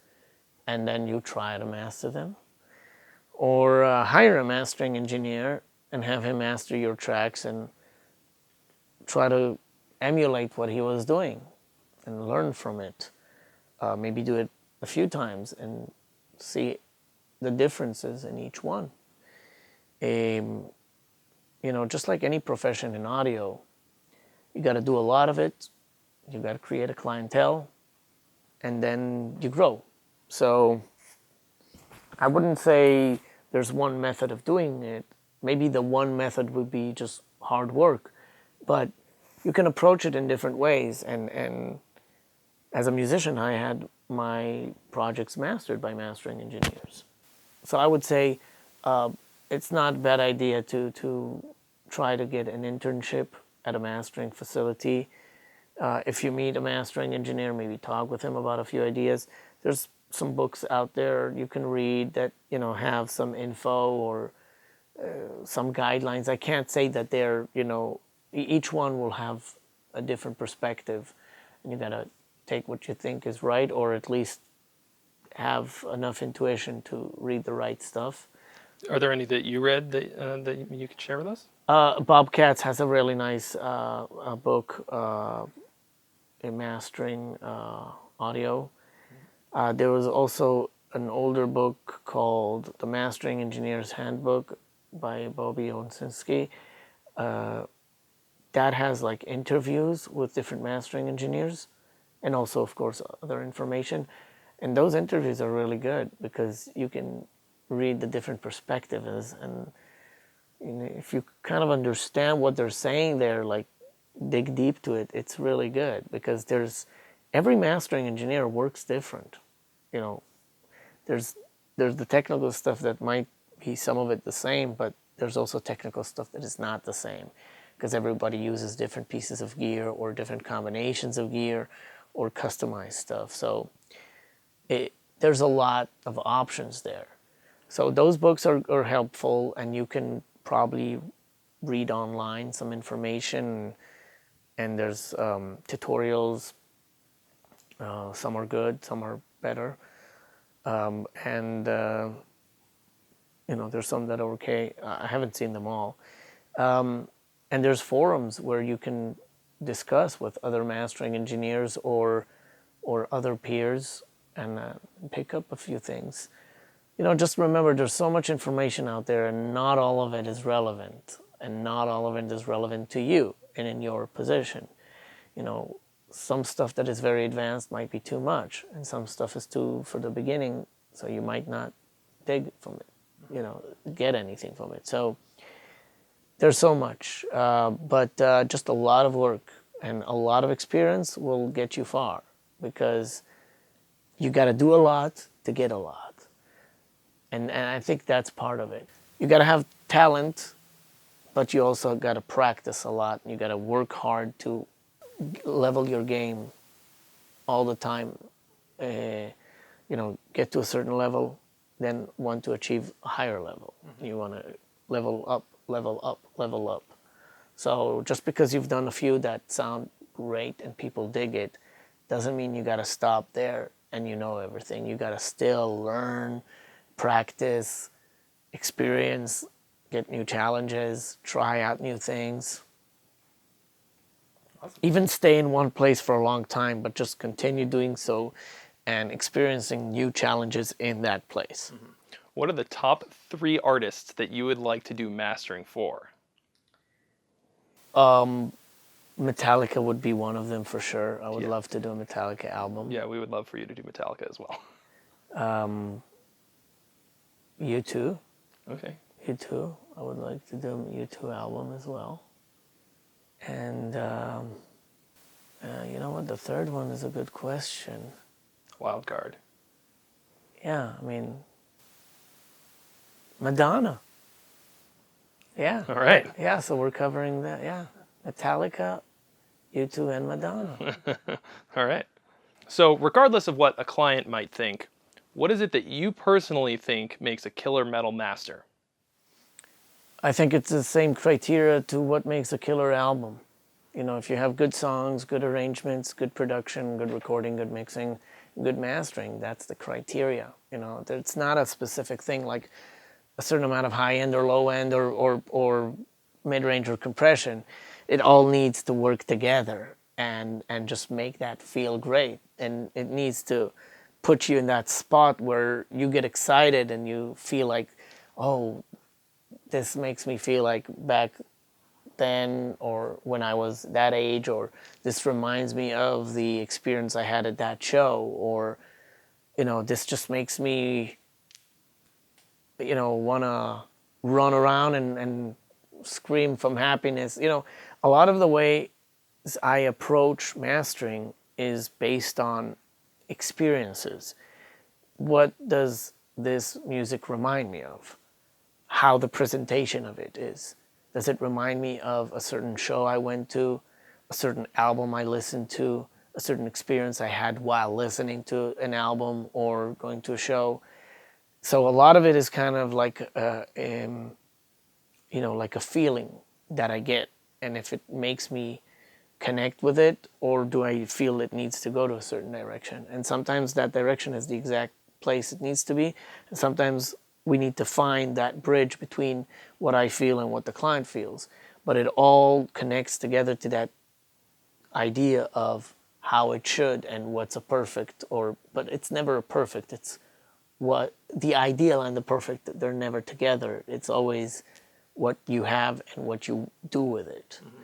Speaker 1: and then you try to master them. Or hire a mastering engineer and have him master your tracks and try to emulate what he was doing and learn from it. Maybe do it a few times and see the differences in each one. Just like any profession in audio, you got to do a lot of it. You got to create a clientele, and then you grow. So I wouldn't say there's one method of doing it. Maybe the one method would be just hard work, but you can approach it in different ways. And as a musician, I had my projects mastered by mastering engineers. So I would say it's not a bad idea to try to get an internship at a mastering facility. If you meet a mastering engineer, maybe talk with him about a few ideas. There's some books out there you can read that have some info or some guidelines. I can't say that they're each one will have a different perspective, and you gotta take what you think is right, or at least have enough intuition to read the right stuff.
Speaker 2: Are there any that you read that you could share with us?
Speaker 1: Bob Katz has a really nice book, in mastering audio. There was also an older book called The Mastering Engineer's Handbook by Bobby Onsinski. That has like interviews with different mastering engineers, and also, of course, other information. And those interviews are really good because you can read the different perspectives, and if you kind of understand what they're saying there, like dig deep to it, it's really good because every mastering engineer works different. You know, there's the technical stuff that might be some of it the same, but there's also technical stuff that is not the same because everybody uses different pieces of gear or different combinations of gear or customized stuff. So there's a lot of options there. So those books are helpful, and you can probably read online some information, and there's tutorials. Some are good, some are better, and there's some that are okay. I haven't seen them all, and there's forums where you can discuss with other mastering engineers or other peers and pick up a few things. Just remember there's so much information out there, and not all of it is relevant, and not all of it is relevant to you and in your position. Some stuff that is very advanced might be too much, and some stuff is too for the beginning, so you might not dig from it, get anything from it. So there's so much, but just a lot of work and a lot of experience will get you far, because you got to do a lot to get a lot. And I think that's part of it. You got to have talent, but you also got to practice a lot. You got to work hard to level your game all the time. Get to a certain level, then want to achieve a higher level. You want to level up, level up, level up. So just because you've done a few that sound great and people dig it, doesn't mean you got to stop there and you know everything. You got to still learn, practice, experience, get new challenges, try out new things. Awesome. Even stay in one place for a long time, but just continue doing so and experiencing new challenges in that place.
Speaker 2: Mm-hmm. What are the top 3 artists that you would like to do mastering for?
Speaker 1: Metallica would be one of them for sure. I would love to do a Metallica album.
Speaker 2: Yeah, we would love for you to do Metallica as well.
Speaker 1: U2.
Speaker 2: Okay.
Speaker 1: U2. I would like to do a U2 album as well. And you know what? The third one is a good question.
Speaker 2: Wild card.
Speaker 1: Yeah, I mean, Madonna. Yeah.
Speaker 2: All right.
Speaker 1: Yeah, so we're covering that. Yeah, Metallica, U2, and Madonna.
Speaker 2: All right. So regardless of what a client might think, what is it that you personally think makes a killer metal master?
Speaker 1: I think it's the same criteria to what makes a killer album. If you have good songs, good arrangements, good production, good recording, good mixing, good mastering, that's the criteria. It's not a specific thing like a certain amount of high end or low end or mid range or compression. It all needs to work together and just make that feel great. And it needs to put you in that spot where you get excited and you feel like, oh, this makes me feel like back then or when I was that age, or this reminds me of the experience I had at that show, or this just makes me want to run around and scream from happiness. A lot of the way I approach mastering is based on experiences. What does this music remind me of? How the presentation of it is. Does it remind me of a certain show I went to, a certain album I listened to, a certain experience I had while listening to an album or going to a show? So a lot of it is kind of like like a feeling that I get, and if it makes me connect with it, or do I feel it needs to go to a certain direction? And sometimes that direction is the exact place it needs to be, and sometimes we need to find that bridge between what I feel and what the client feels. But it all connects together to that idea of how it should and what's a perfect, but it's never a perfect. It's what the ideal and the perfect, they're never together. It's always what you have and what you do with it. Mm-hmm.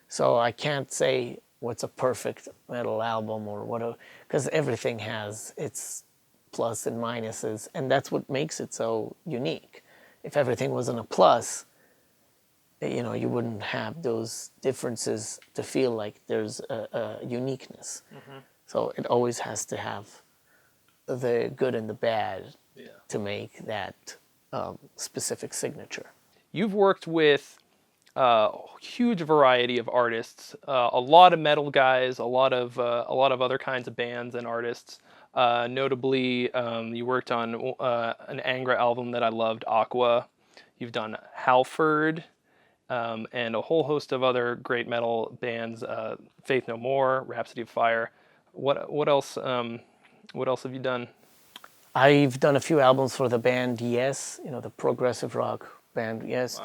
Speaker 1: So I can't say what's a perfect metal album or what, because everything has its plus and minuses, and that's what makes it so unique. If everything wasn't a plus, you wouldn't have those differences to feel like there's a uniqueness. So it always has to have the good and the bad to make that specific signature.
Speaker 2: You've worked with a huge variety of artists, a lot of metal guys, a lot of other kinds of bands and artists. Notably, you worked on an Angra album that I loved, Aqua. You've done Halford, and a whole host of other great metal bands, Faith No More, Rhapsody of Fire. What else? What else have you done?
Speaker 1: I've done a few albums for the band Yes, the progressive rock band Yes.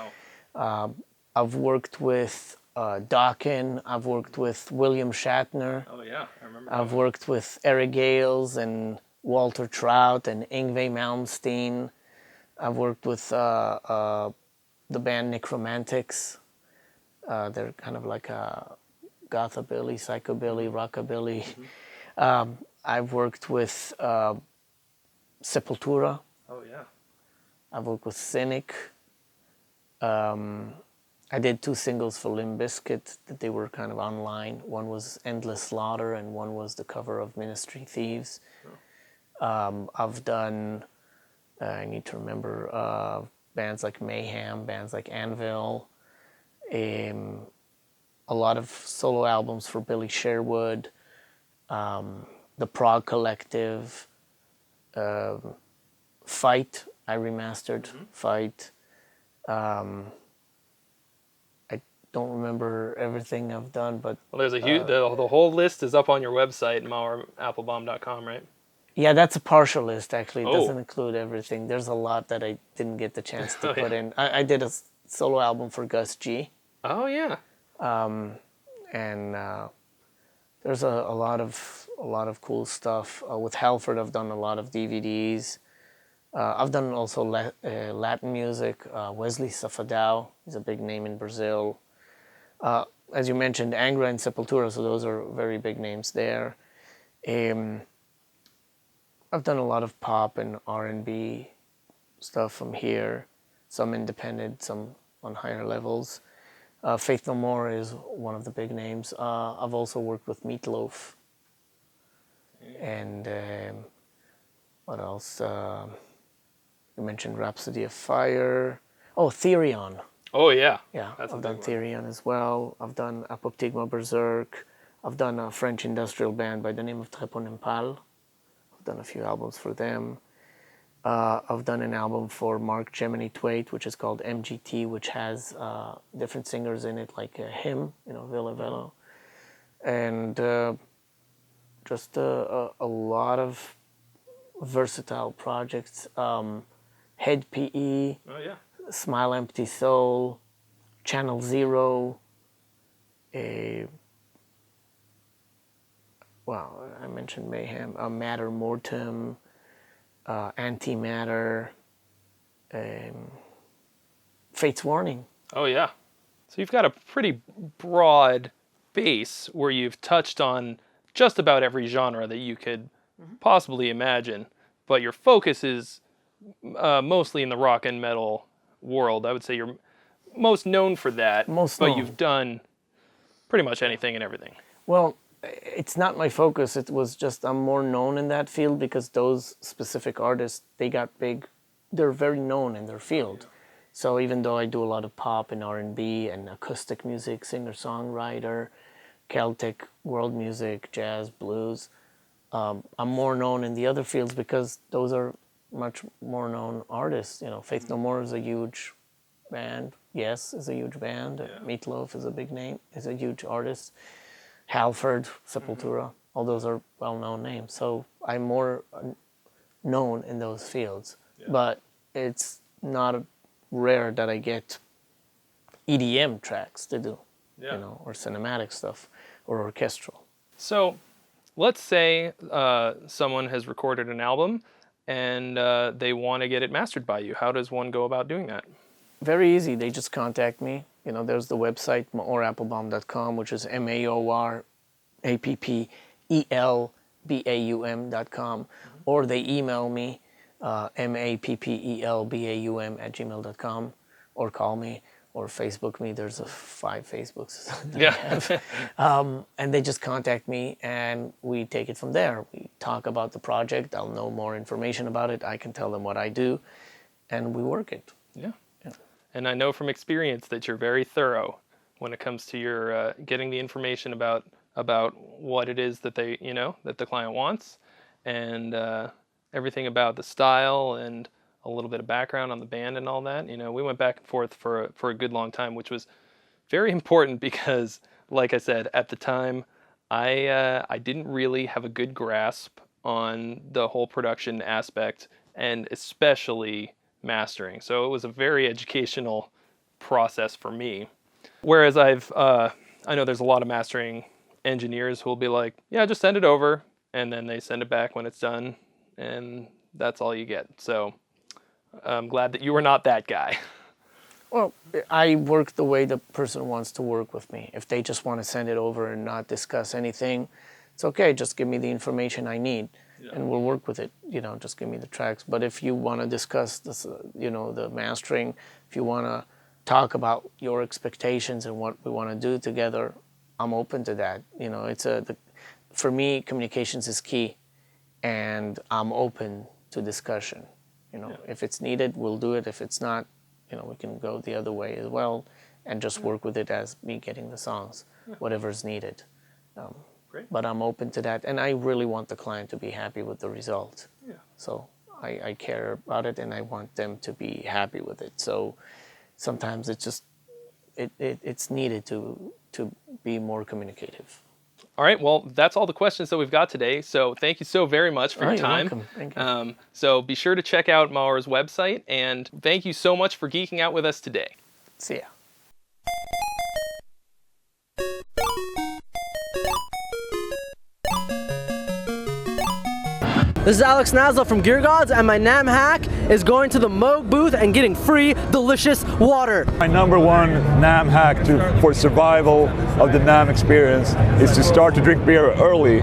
Speaker 2: Wow.
Speaker 1: I've worked with Dawkins. I've worked with William Shatner.
Speaker 2: Oh yeah, I remember.
Speaker 1: I've worked with Eric Gales and Walter Trout and Yngwie Malmsteen. I've worked with the band Necromantics. They're kind of like a gothabilly, psychobilly, rockabilly. I've worked with Sepultura.
Speaker 2: Oh yeah.
Speaker 1: I've worked with Cynic. I did 2 singles for Limp Bizkit that they were kind of online. One was Endless Slaughter and one was the cover of Ministry Thieves. I've done, I need to remember, bands like Mayhem, bands like Anvil, a lot of solo albums for Billy Sherwood, the Prague Collective, Fight, I remastered Fight. I don't remember everything I've done, but
Speaker 2: Well, there's a huge. The whole list is up on your website, maorappelbaum.com, right?
Speaker 1: yeah, that's a partial list actually. It
Speaker 2: Oh.
Speaker 1: doesn't include everything. There's a lot that I didn't get the chance to
Speaker 2: Oh,
Speaker 1: put
Speaker 2: yeah.
Speaker 1: in. I did a solo album for Gus G,
Speaker 2: Oh yeah.
Speaker 1: and there's a lot of cool stuff. With Halford, I've done a lot of DVDs. I've done also Latin music. Wesley Safadão is a big name in Brazil. As you mentioned, Angra and Sepultura, so those are very big names there. I've done a lot of pop and R&B stuff from here, some independent, some on higher levels. Faith No More is one of the big names. I've also worked with Meatloaf. And what else? You mentioned Rhapsody of Fire. Oh, Therion.
Speaker 2: Oh yeah.
Speaker 1: Yeah,
Speaker 2: That's a
Speaker 1: I've
Speaker 2: big
Speaker 1: done
Speaker 2: one.
Speaker 1: Therion as well. I've done Apoptygma Berserk. I've done a French industrial band by the name of Treponempal. I've done a few albums for them. I've done an album for Mark Gemini Twait, which is called MGT, which has different singers in it, like him, Villa Velo. And just a lot of versatile projects. Head PE,
Speaker 2: Oh yeah.
Speaker 1: Smile Empty Soul, Channel Zero, I mentioned Mayhem, Matter Mortem, Antimatter, Fate's Warning.
Speaker 2: Oh yeah. So you've got a pretty broad base where you've touched on just about every genre that you could possibly imagine, but your focus is mostly in the rock and metal world. I would say you're most known for that,
Speaker 1: Most
Speaker 2: but
Speaker 1: known.
Speaker 2: you've done pretty much anything and everything.
Speaker 1: Well, it's not my focus. It was just I'm more known in that field because those specific artists, they got big. They're very known in their field. So even though I do a lot of pop and R&B and acoustic music, singer-songwriter, Celtic, world music, jazz, blues, I'm more known in the other fields because those are much more known artists. Faith No More is a huge band. Yes is a huge band. Meatloaf is a big name, is a huge artist. Halford, Sepultura, all those are well-known names. So I'm more known in those fields. But it's not rare that I get EDM tracks to do, or cinematic stuff, or orchestral.
Speaker 2: So let's say someone has recorded an album and they want to get it mastered by you. How does one go about doing that?
Speaker 1: Very easy. They just contact me. There's the website, maorappelbaum.com, which is maorappelbaum.com, or they email me, mappelbaum@gmail.com, or call me, or Facebook me. There's 5 Facebooks.
Speaker 2: Yeah.
Speaker 1: And they just contact me, and we take it from there. We talk about the project. I'll know more information about it. I can tell them what I do, and we work it.
Speaker 2: Yeah. And I know from experience that you're very thorough when it comes to your getting the information about what it is that they, that the client wants, and everything about the style and a little bit of background on the band and all that. We went back and forth for a good long time, which was very important because, like I said, at the time, I didn't really have a good grasp on the whole production aspect, and especially mastering. So it was a very educational process for me. Whereas I know there's a lot of mastering engineers who will be like, yeah, just send it over, and then they send it back when it's done, and that's all you get. So I'm glad that you were not that guy.
Speaker 1: Well, I work the way the person wants to work with me. If they just want to send it over and not discuss anything, it's okay. Just give me the information I need, and we'll work with it. Just give me the tracks. But if you want to discuss this, the mastering, if you want to talk about your expectations and what we want to do together, I'm open to that. For me, communications is key, and I'm open to discussion. If it's needed, we'll do it. If it's not, we can go the other way as well, and just work with it as me getting the songs, whatever's needed.
Speaker 2: Great.
Speaker 1: But I'm open to that, and I really want the client to be happy with the result.
Speaker 2: Yeah.
Speaker 1: So I care about it, and I want them to be happy with it. So sometimes it's just it's needed to be more communicative.
Speaker 2: All right, well, that's all the questions that we've got today. So thank you so very much for your time.
Speaker 1: You're welcome. Thank you.
Speaker 2: So be sure to check out Maor's website, and thank you so much for geeking out with us today.
Speaker 1: See ya.
Speaker 3: This is Alex Nasla from Gear Gods, and my NAMM hack is going to the Moog booth and getting free, delicious water.
Speaker 4: My number one NAMM hack for survival of the NAMM experience is to start to drink beer early